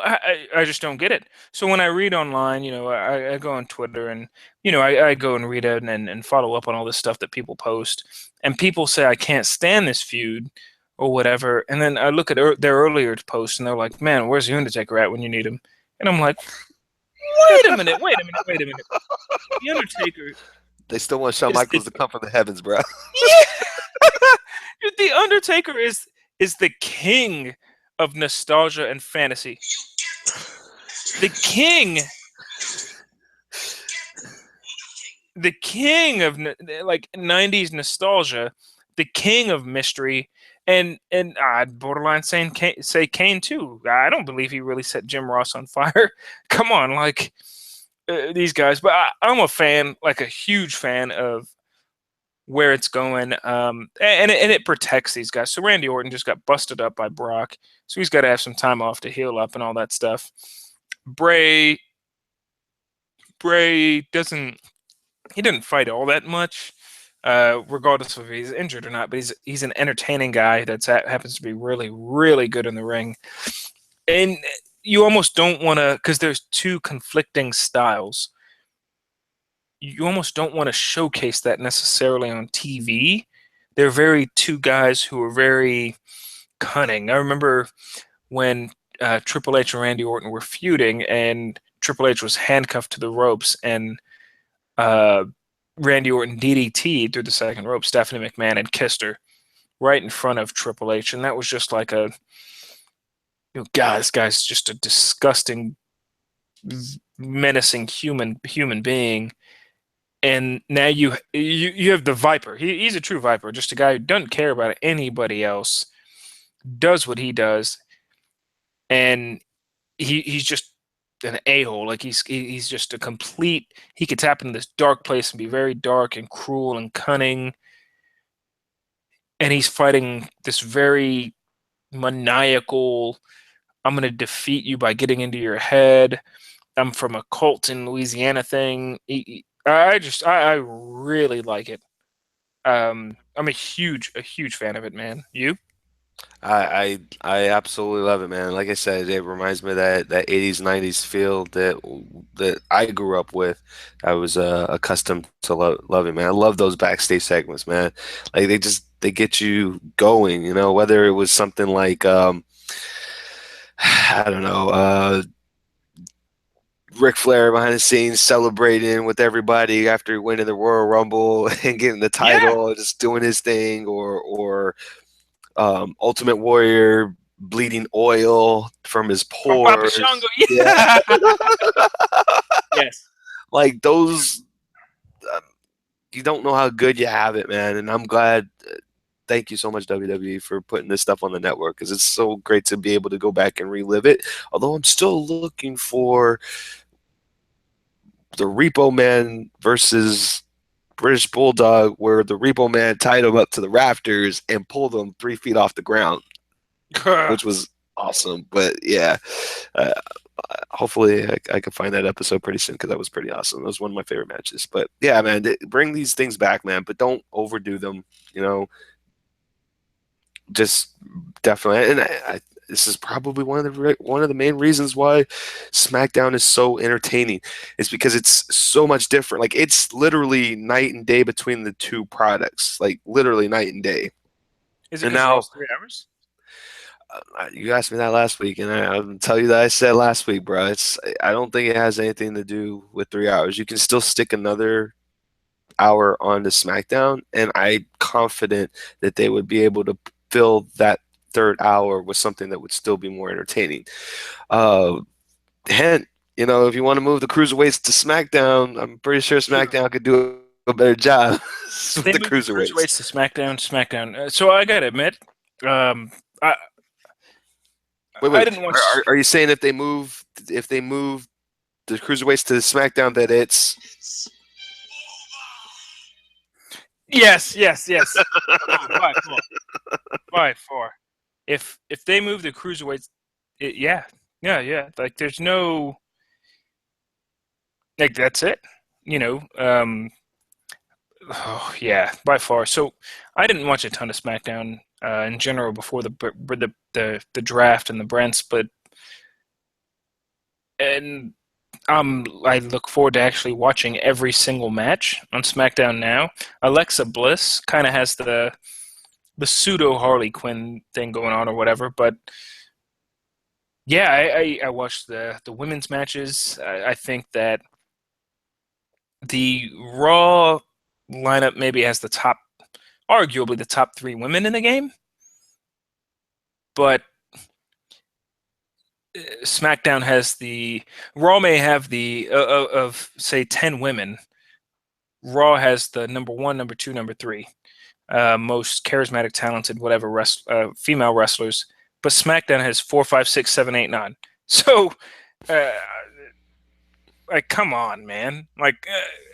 I just don't get it. So when I read online, I go on Twitter and I go and read it and follow up on all this stuff that people post, and people say I can't stand this feud or whatever, and then I look at their earlier posts and they're like, "Man, where's the Undertaker at when you need him?" And I'm like, "Wait a minute, wait a minute, wait a minute. The Undertaker They still want Shawn is Michaels to come from the heavens, bruh. yeah, the Undertaker is the king of nostalgia and fantasy. The king, the king of like '90s nostalgia, the king of mystery, and I'd borderline say Kane too. I don't believe he really set Jim Ross on fire. Come on, like these guys. But I'm a fan, like a huge fan of where it's going, and it protects these guys. So Randy Orton just got busted up by Brock, so he's got to have some time off to heal up and all that stuff. Bray doesn't fight all that much, regardless of if he's injured or not. But he's an entertaining guy that happens to be really, really good in the ring. And you almost don't want to, because there's two conflicting styles. You almost don't want to showcase that necessarily on TV. They're very two guys who are very cunning. I remember when Triple H and Randy Orton were feuding, and Triple H was handcuffed to the ropes, and Randy Orton DDT'd through the second rope Stephanie McMahon and kissed her right in front of Triple H, and that was just like a, God, this guy's just a disgusting, menacing human being. And now you have the Viper. He's a true Viper, just a guy who doesn't care about anybody else, does what he does, and he's just an a-hole. Like he's just a complete. He could tap into this dark place and be very dark and cruel and cunning, and he's fighting this very maniacal, I'm going to defeat you by getting into your head. I'm from a cult in Louisiana thing. I really like it. I'm a huge fan of it, man. You? I absolutely love it, man. Like I said, it reminds me of that 80s 90s feel that I grew up with. I was accustomed to loving, man. I love those backstage segments, man. Like they get you going, whether it was something like I don't know, Ric Flair behind the scenes celebrating with everybody after winning the Royal Rumble and getting the title, and just doing his thing, or Ultimate Warrior bleeding oil from his pores. From Papa Shango, yeah. Yes. Like those, you don't know how good you have it, man. And I'm glad. Thank you so much, WWE, for putting this stuff on the network, because it's so great to be able to go back and relive it. Although I'm still looking for the Repo Man versus British Bulldog, where the Repo Man tied him up to the rafters and pulled him 3 feet off the ground, which was awesome. But yeah, hopefully I can find that episode pretty soon, because that was pretty awesome. That was one of my favorite matches. But yeah, man, bring these things back, man, but don't overdo them. Just definitely, and this is probably one of the main reasons why SmackDown is so entertaining. Is because it's so much different. Like, it's literally night and day between the two products. Like, literally night and day. Is it because now 3 hours? You asked me that last week, and I'll tell you that I said last week, bro. I don't think it has anything to do with 3 hours. You can still stick another hour onto SmackDown, and I'm confident that they would be able to fill that third hour with something that would still be more entertaining. Hint, if you want to move the cruiserweights to SmackDown, I'm pretty sure SmackDown could do a better job with the cruiserweights. To SmackDown. So I gotta admit, I didn't watch. Are you saying if they move the cruiserweights to SmackDown that it's? Yes. By far. If they move the cruiserweights, yeah. Like, there's no, like, that's it. Oh yeah, by far. So I didn't watch a ton of SmackDown in general before the draft and the brand split, and I look forward to actually watching every single match on SmackDown now. Alexa Bliss kind of has the pseudo Harley Quinn thing going on or whatever, but yeah, I watched the women's matches. I think that the Raw lineup maybe has arguably the top 3 women in the game, but SmackDown has Raw may have of say 10 women. Raw has the number 1, number 2, number 3 most charismatic, talented, whatever female wrestlers. But SmackDown has 4, 5, 6, 7, 8, 9. So, like, come on, man! Like,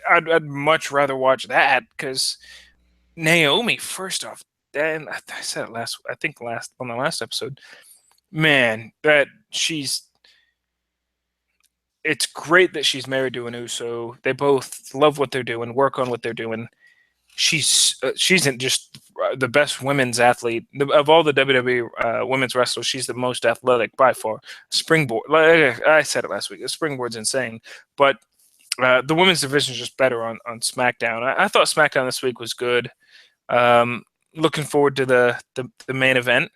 I'd much rather watch that, because Naomi, first off, and I said it I think on the last episode, man, it's great that she's married to an Uso. They both love what they're doing, work on what they're doing. She's just the best women's athlete of all the WWE women's wrestlers. She's the most athletic by far. Springboard, like I said it last week, the springboard's insane. But the women's division is just better on SmackDown. I thought SmackDown this week was good. Looking forward to the main event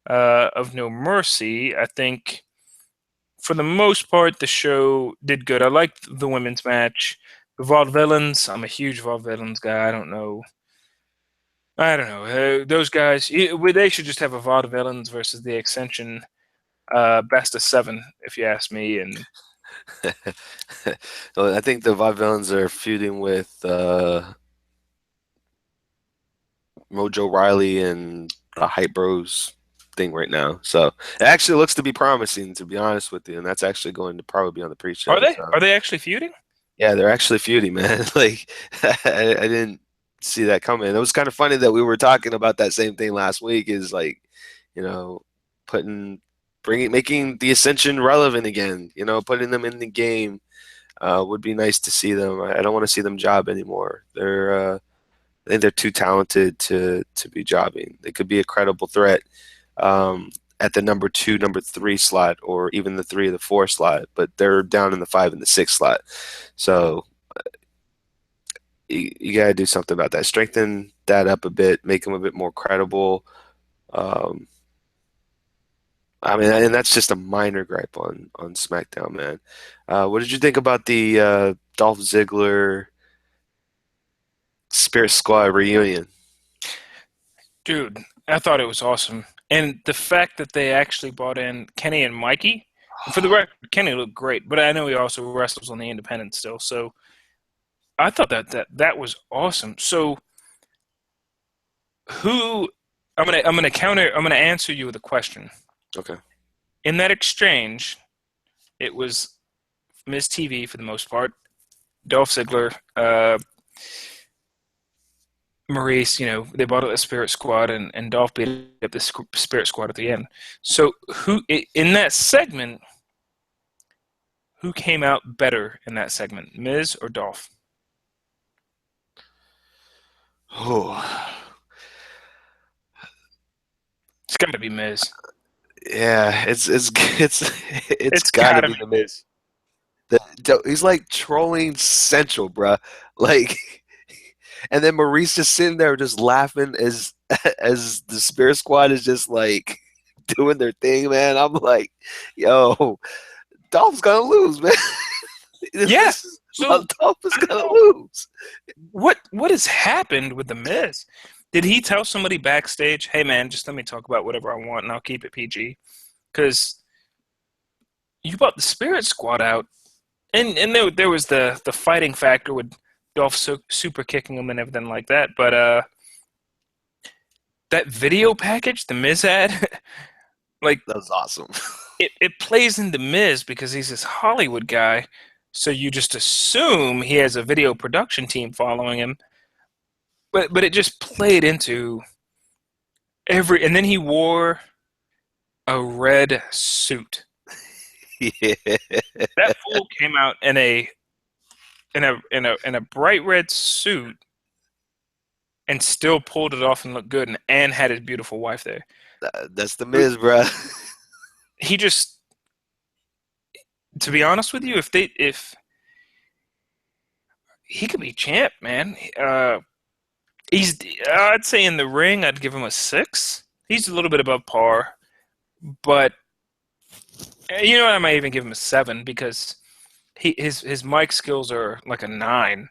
of No Mercy. I think for the most part the show did good. I liked the women's match. The Vaudevillains, I'm a huge Vaudevillains guy. I don't know. Those guys, they should just have a Vaudevillains versus the Ascension best of 7, if you ask me. And Well, I think the Vaudevillains are feuding with Mojo Riley and the Hype Bros thing right now. So it actually looks to be promising, to be honest with you. And that's actually going to probably be on the pre-show. are they? So. Are they actually feuding? Yeah, they're actually feuding, man. Like, I didn't see that coming. It was kind of funny that we were talking about that same thing last week. Is like, you know, making the Ascension relevant again. You know, putting them in the game would be nice to see them. I don't want to see them job anymore. I think they're too talented to be jobbing. They could be a credible threat at the number 2, number 3 slot, or even the 3 or the 4 slot, but they're down in the 5 and the 6 slot. So you got to do something about that. Strengthen that up a bit, make them a bit more credible. I mean, and that's just a minor gripe on SmackDown, man. What did you think about the Dolph Ziggler Spirit Squad reunion? Dude, I thought it was awesome. And the fact that they actually brought in Kenny and Mikey, for the record, Kenny looked great, but I know he also wrestles on the independent still. So I thought that was awesome. So I'm gonna answer you with a question. Okay. In that exchange, it was Miz TV for the most part, Dolph Ziggler, Maurice, they bought out the Spirit Squad, and Dolph beat up the Spirit Squad at the end. So, in that segment, who came out better in that segment, Miz or Dolph? Oh, It's got to be Miz. yeah, it's got to be the Miz. He's like trolling Central, bruh. Like, and then Maurice just sitting there just laughing as the Spirit Squad is just like doing their thing, man. I'm like, yo, Dolph's gonna lose, man. Yeah. So Dolph is gonna lose. What has happened with the Miz? Did he tell somebody backstage, "Hey, man, just let me talk about whatever I want, and I'll keep it PG"? Because you brought the Spirit Squad out, and there was the fighting factor with Dolph super kicking him and everything like that. But that video package the Miz had, like, that was awesome. It plays into Miz because he's this Hollywood guy, so you just assume he has a video production team following him. But it just played into and then he wore a red suit. Yeah. That fool came out in a bright red suit and still pulled it off and looked good, and had his beautiful wife there. That's the Miz, bro. He just, to be honest with you, if he could be champ, man. I'd say in the ring, I'd give him a 6. He's a little bit above par, but I might even give him a 7 because his mic skills are like a 9.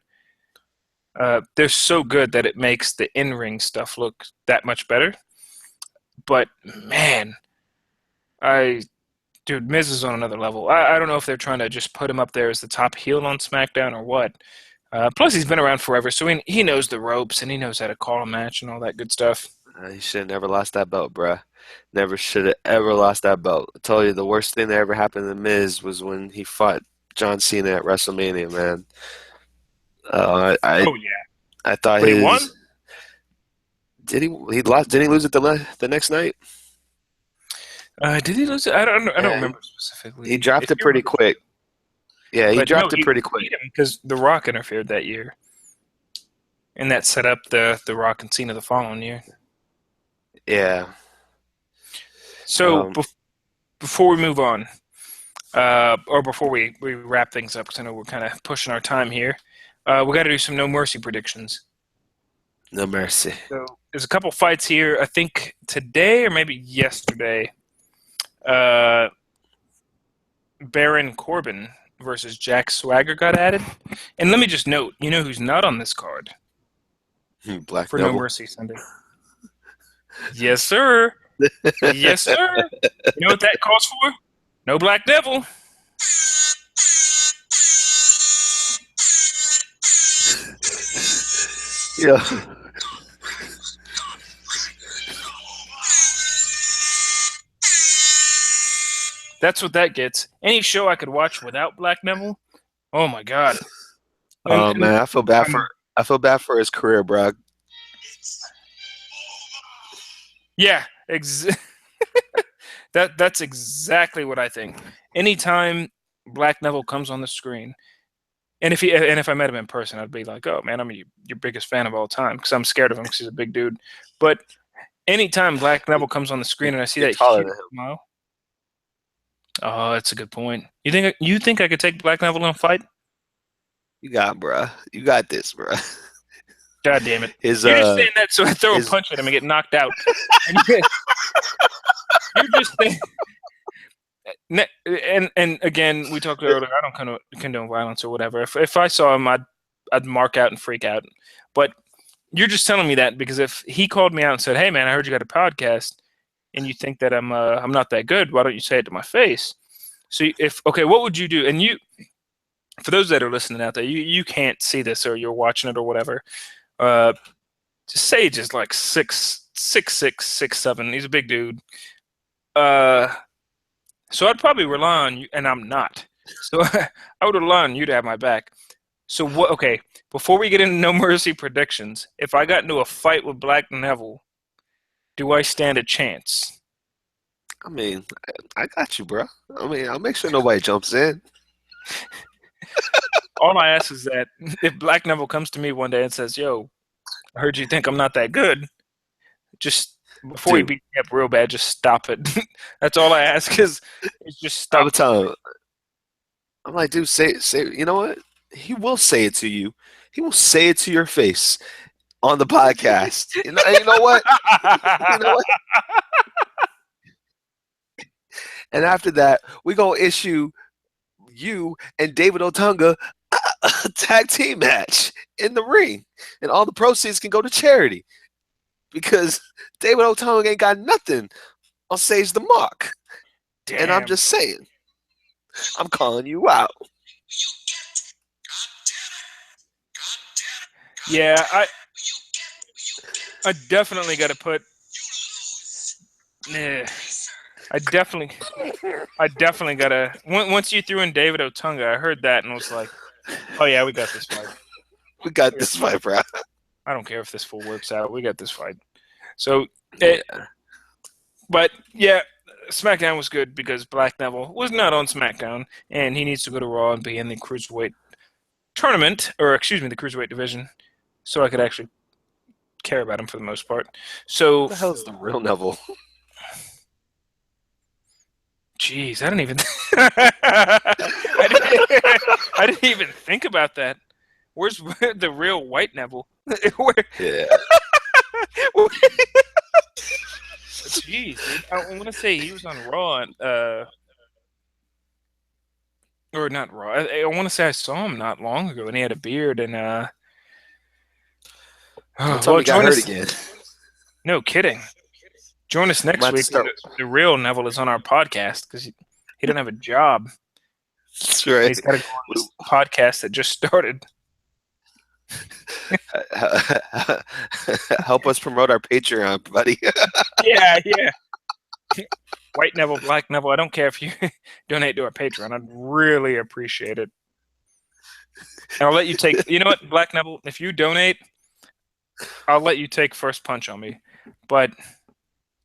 They're so good that it makes the in-ring stuff look that much better. But man, Miz is on another level. I don't know if they're trying to just put him up there as the top heel on SmackDown or what. Plus, he's been around forever, so he knows the ropes and he knows how to call a match and all that good stuff. He should have never lost that belt, bruh. Never should have ever lost that belt. I tell you, the worst thing that ever happened to Miz was when he fought John Cena at WrestleMania, man. Oh yeah, I thought but he won. Did he lost? Did he lose it the next night? Did he lose it? I don't Yeah, remember specifically. he dropped If it you pretty remember, quick. Yeah, he but no, dropped it he pretty quick. beat him because The Rock interfered that year, and that set up the Rock and Cena the following year. Yeah. So before we move on, or before we wrap things up, because I know we're kind of pushing our time here, we got to do some No Mercy predictions. No mercy. So there's a couple fights here. I think today or maybe yesterday, Baron Corbin versus Jack Swagger got added. And let me just note, you know who's not on this card Black for No Devil. Mercy Sunday? Yes, sir. Yes, sir. You know what that calls for? No Black Devil. Yeah. That's what that gets. Any show I could watch without Black Neville, oh my god. Oh man, I feel bad for his career, bro. Yeah, that's exactly what I think. Anytime Black Neville comes on the screen, and if I met him in person, I'd be like, "Oh man, I'm your biggest fan of all time," because I'm scared of him because he's a big dude. But anytime Black Neville comes on the screen and I see You're that taller huge than him. smile, oh, that's a good point. You think I could take Black Neville in a fight? You got, bro. You got this, bro. God damn it! His You're just saying that so I throw his- a punch at him and get knocked out. And you're just saying. And again, we talked earlier. I don't condone violence or whatever. If I saw him, I'd mark out and freak out. But you're just telling me that because if he called me out and said, "Hey man, I heard you got a podcast," and you think that I'm not that good, why don't you say it to my face? So what would you do? And you, for those that are listening out there, you can't see this or you're watching it or whatever. Sage is like 6'6", 6'7". He's a big dude. So I'd probably rely on you, and I'm not. So I would rely on you to have my back. So what? Okay, before we get into No Mercy predictions, if I got into a fight with Black Neville, do I stand a chance? I mean, I got you, bro. I mean, I'll make sure nobody jumps in. All I ask is that if Black Neville comes to me one day and says, "Yo, I heard you think I'm not that good," just before he Dude. beats me up real bad, just stop it. That's all I ask is just stop. I'm like, dude, say. You know what? He will say it to you. He will say it to your face on the podcast. You know what? You know what? And after that, we gonna issue you and David Otunga a tag team match in the ring, and all the proceeds can go to charity because David Otunga ain't got nothing on Sage the Mark. Damn. And I'm just saying, I'm calling you out. You get. God damn it. Yeah, You get. I definitely got to put. You lose. Nah, I definitely got to. Once you threw in David Otunga, I heard that and was like, "Oh yeah, we got this fight. We got this fight, bro. I don't care if this fool works out. We got this fight." So, Yeah. but yeah, SmackDown was good because Black Neville was not on SmackDown, and he needs to go to Raw and be in the Cruiserweight tournament, or excuse me, the Cruiserweight division, so I could actually care about him for the most part. So, What the hell is the real Neville? jeez, I didn't even. I didn't even think about that. Where's the real White Neville? Yeah. Jeez, dude. I want to say he was on Raw, or not Raw. I want to say I saw him not long ago, and he had a beard. And Don't tell me he got join hurt us. again. No kidding. Join us next Might week. start- The real Neville is on our podcast because he doesn't have a job. That's right. He's got to go on this podcast that just started. Help us promote our Patreon, buddy. Yeah. White Neville, Black Neville. I don't care if you donate to our Patreon. I'd really appreciate it. And I'll let you take. You know what, Black Neville? If you donate, I'll let you take first punch on me, but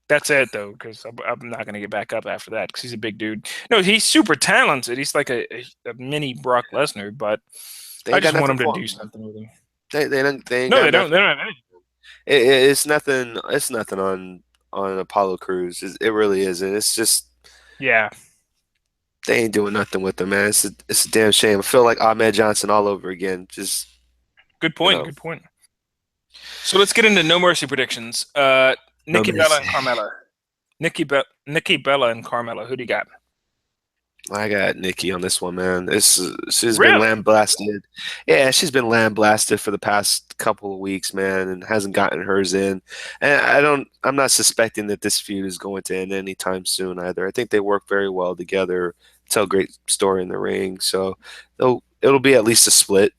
that's it though, because I'm not gonna get back up after that because he's a big dude. No, he's super talented. He's like a mini Brock Lesnar, but They I ain't got just want nothing him to for do him, man. something with him. They ain't No, got they don't. nothing. They don't have any. It's nothing. It's nothing on Apollo Crews. It really isn't. It's just Yeah, they ain't doing nothing with them, man. It's a damn shame. I feel like Ahmed Johnson all over again. Just good you point. know, Good point. So let's get into No Mercy predictions. no Nikki Bella mercy. and Carmella. Nikki Bella and Carmella. Who do you got? I got Nikki on this one, man. She's been Really? lambasted. Yeah, she's been lambasted for the past couple of weeks, man, and hasn't gotten hers in. And I'm not suspecting that this feud is going to end anytime soon either. I think they work very well together, tell great story in the ring. So it'll be at least a split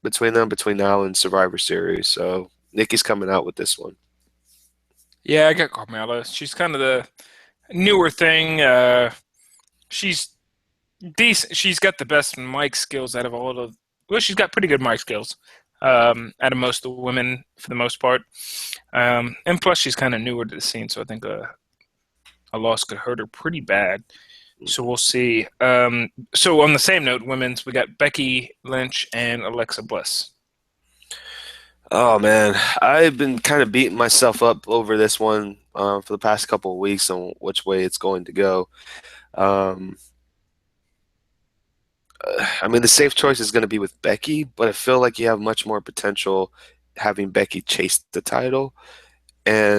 between them between now and Survivor Series. So Nikki's coming out with this one. Yeah, I got Carmella. She's kind of the newer thing. She's decent. She's got the best mic skills out of all of. Well, she's got pretty good mic skills. Out of most of the women, for the most part. And plus, she's kind of newer to the scene, so I think a loss could hurt her pretty bad. So we'll see. So on the same note, women's, we got Becky Lynch and Alexa Bliss. Oh man, I've been kind of beating myself up over this one for the past couple of weeks on which way it's going to go. Um, I mean, the safe choice is going to be with Becky, but I feel like you have much more potential having Becky chase the title,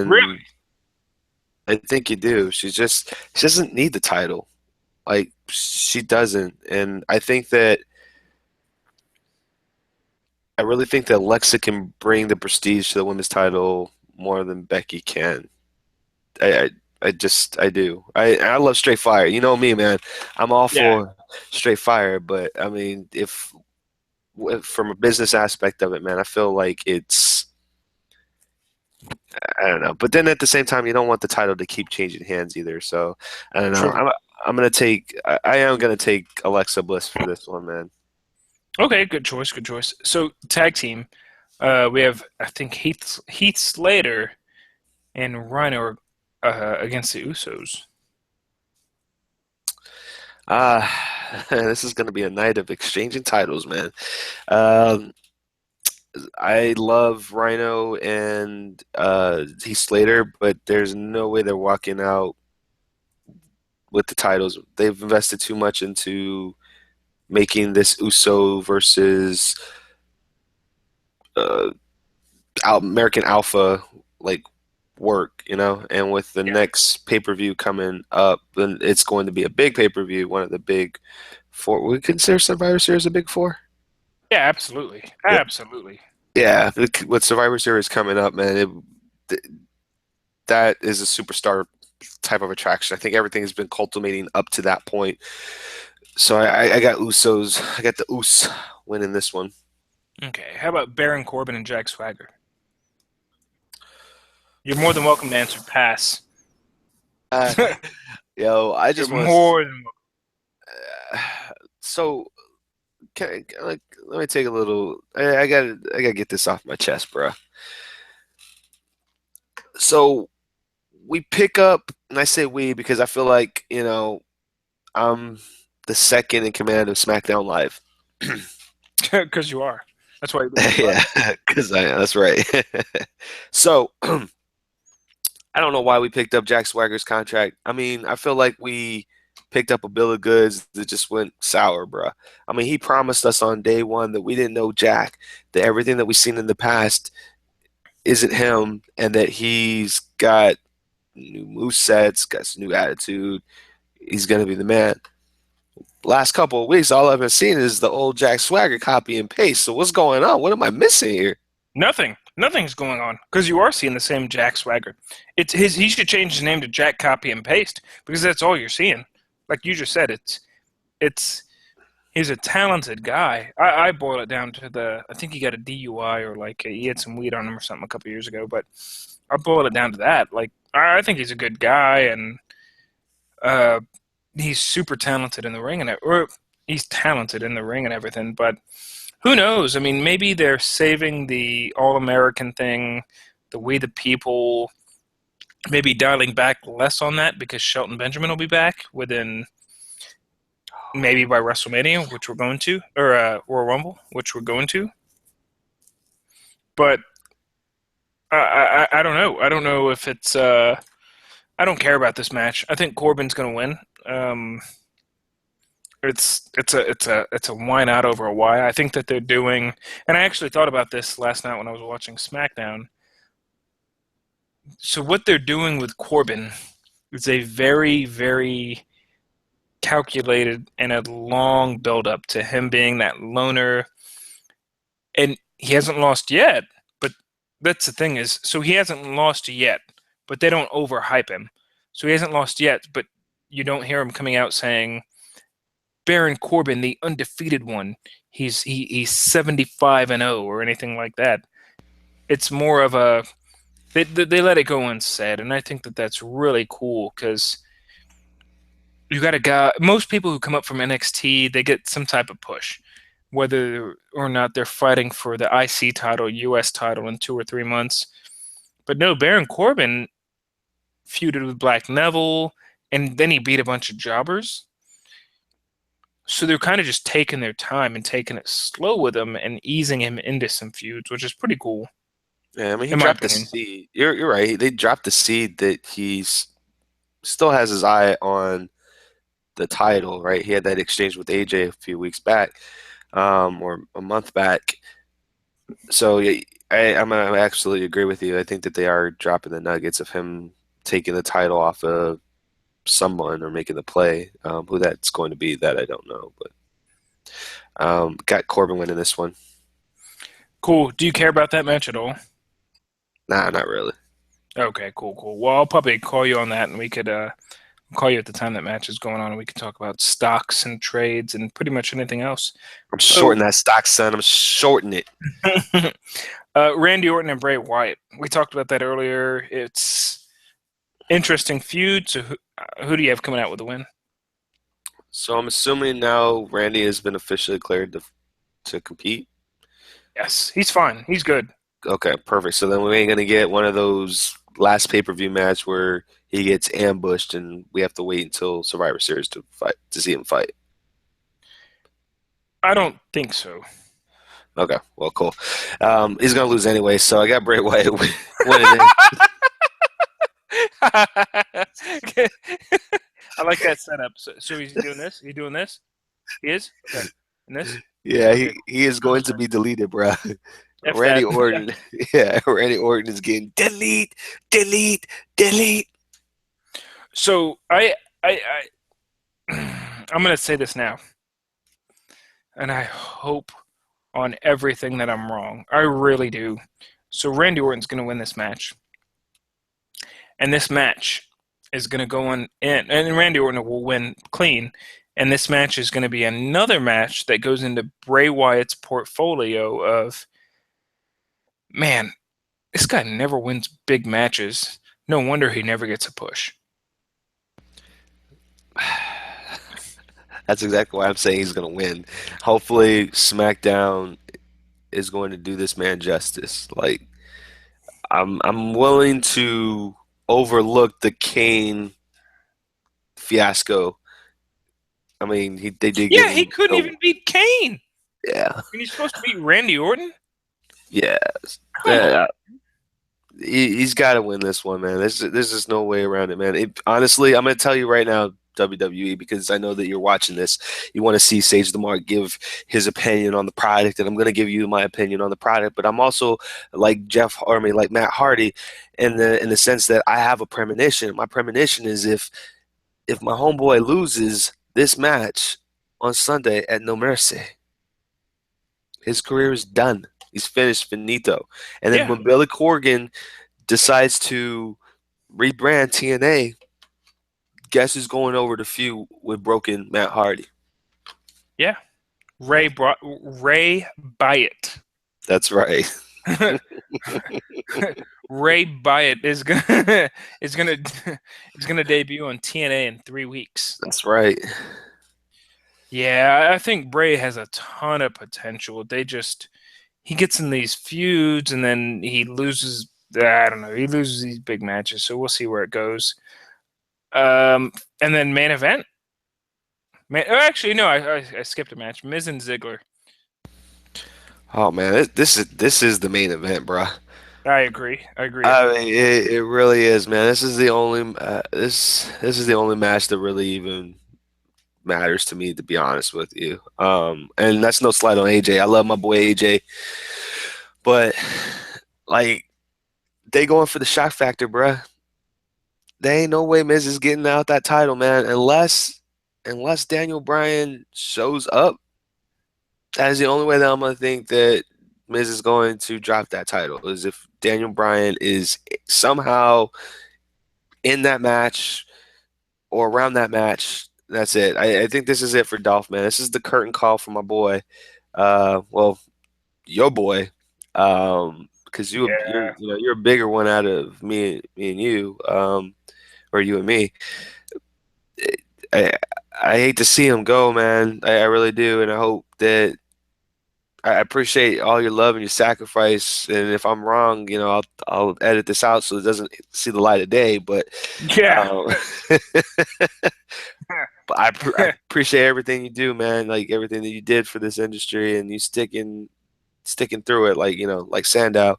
Really? and I think you do. She doesn't need the title, like she doesn't, and I really think that Alexa can bring the prestige to the women's title more than Becky can. I, I, I do. I love straight fire. You know me, man. I'm all Yeah, for straight fire, but I mean, if from a business aspect of it, man, I feel like I don't know. But then at the same time, you don't want the title to keep changing hands either. So I don't know. true. I am gonna take Alexa Bliss for this one, man. Okay, good choice, good choice. So tag team, we have I think Heath Slater and Rhino against the Usos. This is gonna be a night of exchanging titles, man. Um, I love Rhino and Heath Slater, but there's no way they're walking out with the titles. They've invested too much into making this Uso versus uh, American Alpha like work, you know. And with the Yeah, next pay per view coming up, then it's going to be a big pay per view, one of the big four. We consider Survivor Series a big four. yeah, absolutely, Yeah, absolutely. yeah. With Survivor Series coming up, man, that is a superstar type of attraction. I think everything has been culminating up to that point. So I got Usos. I got the Us winning this one. Okay, how about Baron Corbin and Jack Swagger? You're more than welcome to answer pass. Uh, yo, I You're just want to. more than So, like, let me take a little. I gotta get this off my chest, bro. So we pick up, and I say we because I feel like I'm the second in command of SmackDown Live. because you are. That's why you're doing it Yeah, right. because that's right. So I don't know why we picked up Jack Swagger's contract. I mean, I feel like we picked up a bill of goods that just went sour, bruh. I mean, he promised us on day one that we didn't know Jack, that everything that we've seen in the past isn't him, and that he's got new move sets, got some new attitude. He's gonna be the man. Last couple of weeks, all I've been seeing is the old Jack Swagger copy and paste. So what's going on? What am I missing here? Nothing. Nothing's going on because you are seeing the same Jack Swagger. It's his. He should change his name to Jack Copy and Paste because that's all you're seeing. Like you just said, it's he's a talented guy. I boil it down to the. I think he got a DUI or like he had some weed on him or something a couple years ago. But I boil it down to that. Like I think he's a good guy and uh, he's super talented in the ring or he's talented in the ring and everything. But Who knows? I mean, maybe they're saving the All-American thing, the We the People, maybe dialing back less on that because Shelton Benjamin will be back within maybe by WrestleMania, which we're going to, or Royal Rumble, which we're going to. But I don't know. I don't know if it's. I don't care about this match. I think Corbin's going to win. It's a why not over a why. I think that they're doing, and I actually thought about this last night when I was watching SmackDown. So what they're doing with Corbin is a very, very calculated and a long build up to him being that loner, and he hasn't lost yet. But that's the thing is, so he hasn't lost yet, but they don't overhype him. So he hasn't lost yet, but you don't hear him coming out saying Baron Corbin, the undefeated one. He's 75-0 or anything like that. It's more of a they let it go unsaid, and I think that that's really cool because you got a guy. Most people who come up from NXT, they get some type of push, whether or not they're fighting for the IC title, US title in 2 or 3 months. But no, Baron Corbin feuded with Black Neville, and then he beat a bunch of jobbers. So they're kind of just taking their time and taking it slow with him and easing him into some feuds, which is pretty cool. Yeah, I mean, he In my dropped the opinion. seed. You're right. They dropped the seed that still has his eye on the title, right? He had that exchange with AJ a few weeks back, or a month back. So yeah, I'm gonna absolutely agree with you. I think that they are dropping the nuggets of him taking the title off of someone or making the play. Who that's going to be, that I don't know, but got Corbin winning this one. Cool. Do you care about that match at all? Nah, not really. Okay, cool. Well, I'll probably call you on that, and we could call you at the time that match is going on, and we can talk about stocks and trades and pretty much anything else. I'm So, shorting that stock, son. I'm shorting it. Randy Orton and Bray Wyatt. We talked about that earlier. It's interesting feud. So, who do you have coming out with the win? So I'm assuming now Randy has been officially cleared to compete. Yes, he's fine. He's good. Okay, perfect. So then we ain't gonna get one of those last pay-per-view match where he gets ambushed and we have to wait until Survivor Series to see him fight. I don't think so. Okay, well, cool. He's gonna lose anyway, so I got Bray Wyatt winning I like that setup. So he's doing this. He's doing this. He is. Okay. And this. Yeah, Okay. he is going to be deleted, bro. F Randy that. Orton, yeah, Randy Orton is getting delete, delete, delete. So I'm gonna say this now, and I hope on everything that I'm wrong. I really do. So Randy Orton's gonna win this match, and this match is gonna go on in, and Randy Orton will win clean. And this match is going to be another match that goes into Bray Wyatt's portfolio of, man, this guy never wins big matches. No wonder he never gets a push. That's exactly why I'm saying he's going to win. Hopefully, SmackDown is going to do this man justice. Like, I'm willing to overlook the Kane fiasco. I mean, they did give Yeah, he him couldn't even beat Kane. yeah, And he's supposed to beat Randy Orton? yeah. Yeah. He's got to win this one, man. There's just no way around it, man. Honestly, I'm going to tell you right now, WWE, because I know that you're watching this. You want to see Sage Demar give his opinion on the product, and I'm going to give you my opinion on the product. But I'm also like like Matt Hardy, in the sense that I have a premonition. My premonition is if my homeboy loses this match on Sunday at No Mercy, his career is done. He's finished, finito. And then Yeah. when Billy Corgan decides to rebrand TNA, guess who's going over to feud with broken Matt Hardy? Yeah. Ray Byatt. That's right. Ray Byatt is gonna is gonna debut on TNA in 3 weeks. That's right. Yeah, I think Bray has a ton of potential. He gets in these feuds and then he loses. I don't know. He loses these big matches, so we'll see where it goes. Um, and then main event. Oh, actually, no, I skipped a match. Miz and Ziggler. Oh man, this is the main event, bruh. I agree. I agree I 100. mean, it really is, man. This is the only match that really even matters to me, to be honest with you. And that's no slight on AJ. I love my boy AJ, but like they going for the shock factor, bruh. There ain't no way Miz is getting out that title, man, unless Daniel Bryan shows up. That is the only way that I'm gonna think that Miz is going to drop that title is if Daniel Bryan is somehow in that match or around that match. That's it. I think this is it for Dolph, man. This is the curtain call for my boy. Well, your boy, because Yeah. you're a bigger one out of me and you, or you and me. I I hate to see him go, man. I really do, and I hope that I appreciate all your love and your sacrifice. And if I'm wrong, I'll edit this out so it doesn't see the light of day. But Yeah. um, but I appreciate everything you do, man. Like everything that you did for this industry, and you sticking through it, like like Sandow,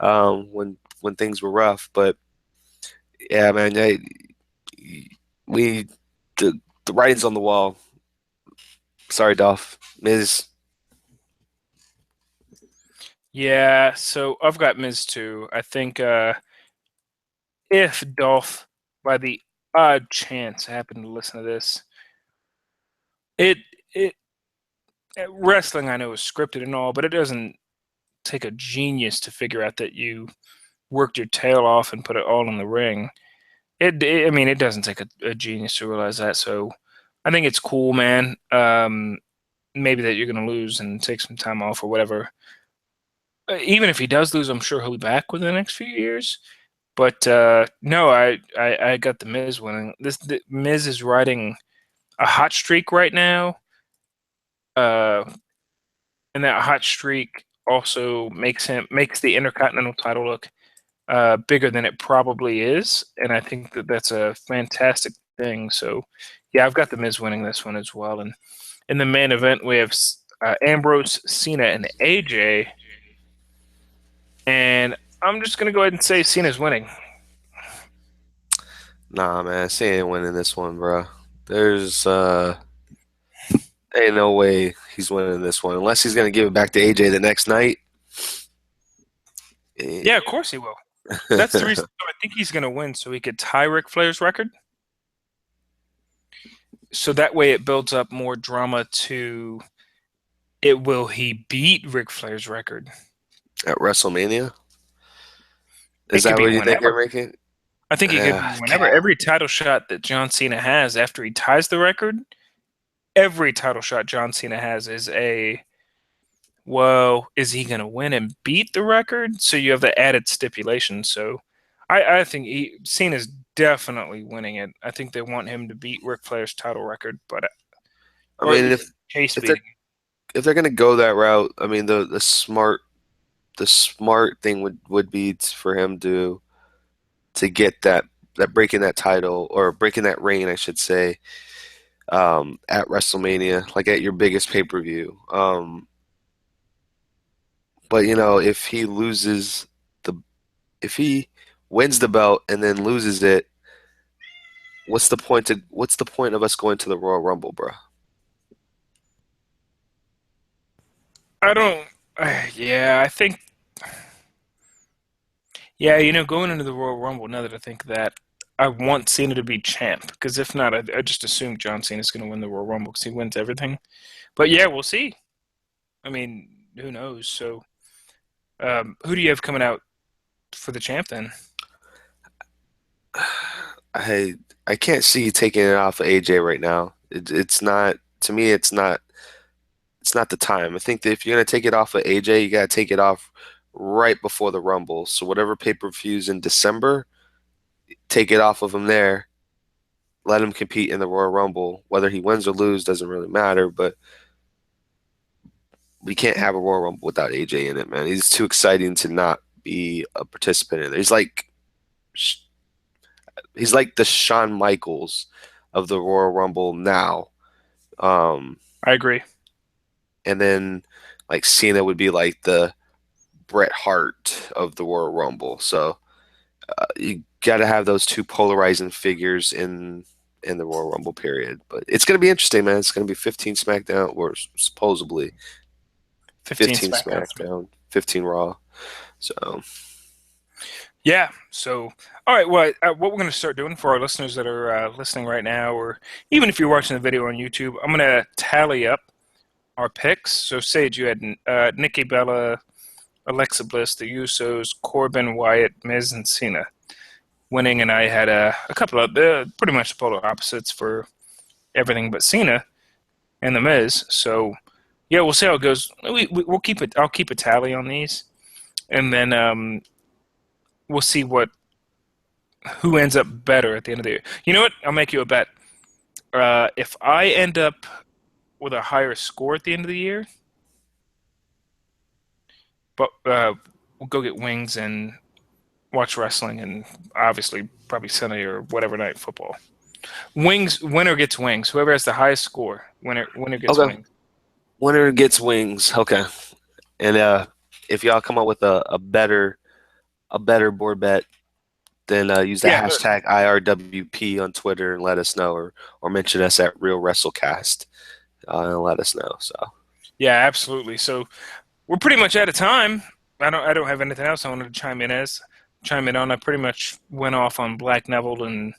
when things were rough. But yeah, man, we the writing's on the wall. Sorry, Dolph. Miz. Yeah, so I've got Miz too. I think if Dolph, by the odd chance, happened to listen to this, it it wrestling I know is scripted and all, but it doesn't take a genius to figure out that you worked your tail off and put it all in the ring. I mean, it doesn't take a genius to realize that. So I think it's cool, man. Maybe that you're gonna lose and take some time off or whatever. Even if he does lose, I'm sure he'll be back within the next few years. But no, I got the Miz winning. The Miz is riding a hot streak right now, uh, and that hot streak also makes the Intercontinental title look bigger than it probably is, and I think that that's a fantastic thing. So, yeah, I've got the Miz winning this one as well. And in the main event, we have Ambrose, Cena, and AJ, and I'm just gonna go ahead and say Cena's winning. Nah, man, she ain't winning this one, bro. There's ain't no way he's winning this one unless he's gonna give it back to AJ the next night. Yeah, of course he will. That's the reason I think he's going to win, so he could tie Ric Flair's record. So that way it builds up more drama to it. Will he beat Ric Flair's record? At WrestleMania. Is It could that be what you think whenever. you're making? I think it could be whenever. Every title shot that John Cena has after he ties the record, every title shot John Cena has is well, is he going to win and beat the record? So you have the added stipulation. So I think Cena's definitely winning it. I think they want him to beat Ric Flair's title record, I or at mean, least Chase if they're beating. if they're gonna go that route, I mean, the smart thing would be for him to get that breaking that title or breaking that reign, I should say, at WrestleMania, like at your biggest pay-per-view. But the if he wins the belt and then loses it, what's the point of us going to the Royal Rumble, bro? I don't. Yeah, I think. Yeah, going into the Royal Rumble. Now that I think that, I want Cena to be champ because if not, I just assume John Cena's going to win the Royal Rumble because he wins everything. But yeah, we'll see. I mean, who knows? So, who do you have coming out for the champ then? I I can't see you taking it off of AJ right now. It's not to me. It's not the time. I think that if you're gonna take it off of AJ, you gotta take it off right before the Rumble. So whatever pay-per-views in December, take it off of him there, let him compete in the Royal Rumble. Whether he wins or lose doesn't really matter, but we can't have a Royal Rumble without AJ in it, man. He's too exciting to not be a participant in it. He's like the Shawn Michaels of the Royal Rumble now. Um, I agree. and then like Cena would be like the Bret Hart of the Royal Rumble. So you got to have those two polarizing figures in the Royal Rumble period. But it's going to be interesting, man. It's going to be 15 SmackDown, or supposedly 15 15 SmackDown. SmackDown, 15 Raw. So Yeah. So, all right. Well, what we're going to start doing for our listeners that are listening right now, or even if you're watching the video on YouTube, I'm going to tally up our picks. So, Sage, you had Nikki Bella, Alexa Bliss, the Usos, Corbin, Wyatt, Miz, and Cena winning, and I had a couple of pretty much the polar opposites for everything but Cena and the Miz. So, yeah, we'll see how it goes. We'll keep it. I'll keep a tally on these, and then we'll see who ends up better at the end of the year. You know what? I'll make you a bet. If I end up with a higher score at the end of the year, but we'll go get wings and watch wrestling, and obviously probably Sunday or whatever night football. Wings, winner gets wings. Whoever has the highest score, winner gets okay, wings. winner gets wings. Okay, and if y'all come up with a better board bet, then use the Yeah, hashtag IRWP on Twitter and let us know, or mention us at Real WrestleCast and let us know. So yeah, absolutely. So we're pretty much out of time. I don't have anything else I wanted to chime in on. I pretty much went off on Black Neville and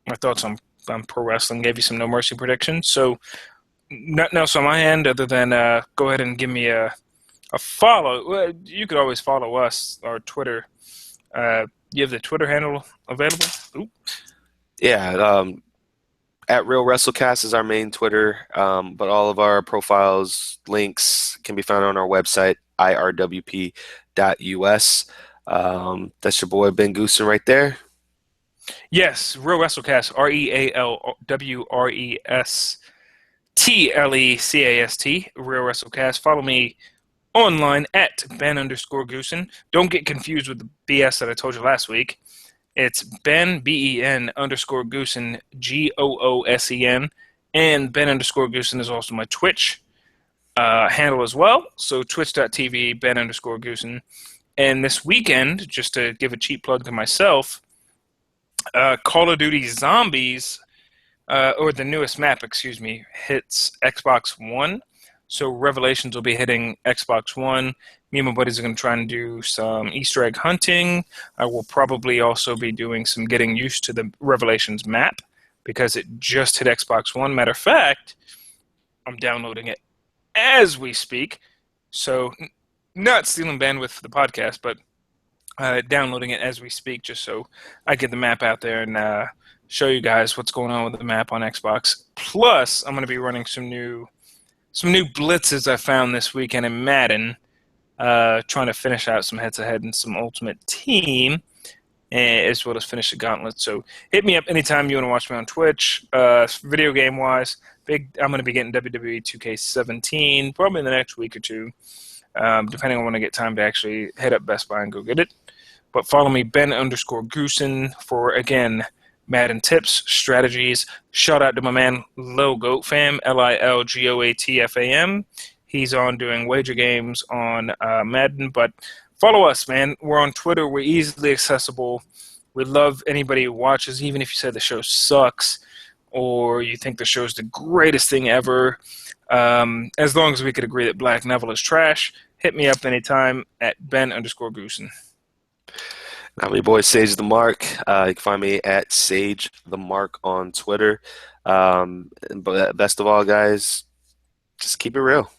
my thoughts on pro wrestling. Gave you some No Mercy predictions. So nothing else on my end other than go ahead and give me a follow. Well, you could always follow us, our Twitter. You have the Twitter handle available? Ooh. yeah, at Real WrestleCast is our main Twitter, but all of our profiles, links can be found on our website, irwp.us. That's your boy Ben Goosen right there. Yes, Real WrestleCast, RealWrestleCast, Real WrestleCast. Follow me online at Ben_Goosen. Don't get confused with the BS that I told you last week. It's Ben, Ben_Goosen, GOOSEN. And Ben_Goosen is also my Twitch handle as well. So twitch.tv, Ben_Goosen. And this weekend, just to give a cheap plug to myself, Call of Duty Zombies, or the newest map, excuse me, hits Xbox One. So Revelations will be hitting Xbox One. Me and my buddies are going to try and do some Easter egg hunting. I will probably also be doing some getting used to the Revelations map because it just hit Xbox One. Matter of fact, I'm downloading it as we speak. So not stealing bandwidth for the podcast, but downloading it as we speak just so I get the map out there and show you guys what's going on with the map on Xbox. Plus, I'm going to be running some new blitzes I found this weekend in Madden, trying to finish out some head-to-head and some Ultimate Team, as well as finish the gauntlet. So hit me up anytime you want to watch me on Twitch. Video game-wise, I'm going to be getting WWE 2K17 probably in the next week or two, depending on when I get time to actually head up Best Buy and go get it. But follow me, Ben_Goosen, for, again, Madden tips, strategies. Shout out to my man Lil Goat Fam, LILGOATFAM. He's on doing wager games on Madden, but follow us, man. We're on Twitter. We're easily accessible. We love anybody who watches, even if you say the show sucks or you think the show's the greatest thing ever. As long as we could agree that Black Neville is trash, hit me up anytime at Ben_Goosen. I'm your boy Sage the Mark. You can find me at Sage the Mark on Twitter. But best of all, guys, just keep it real.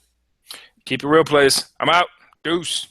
Keep it real, please. I'm out. Deuce.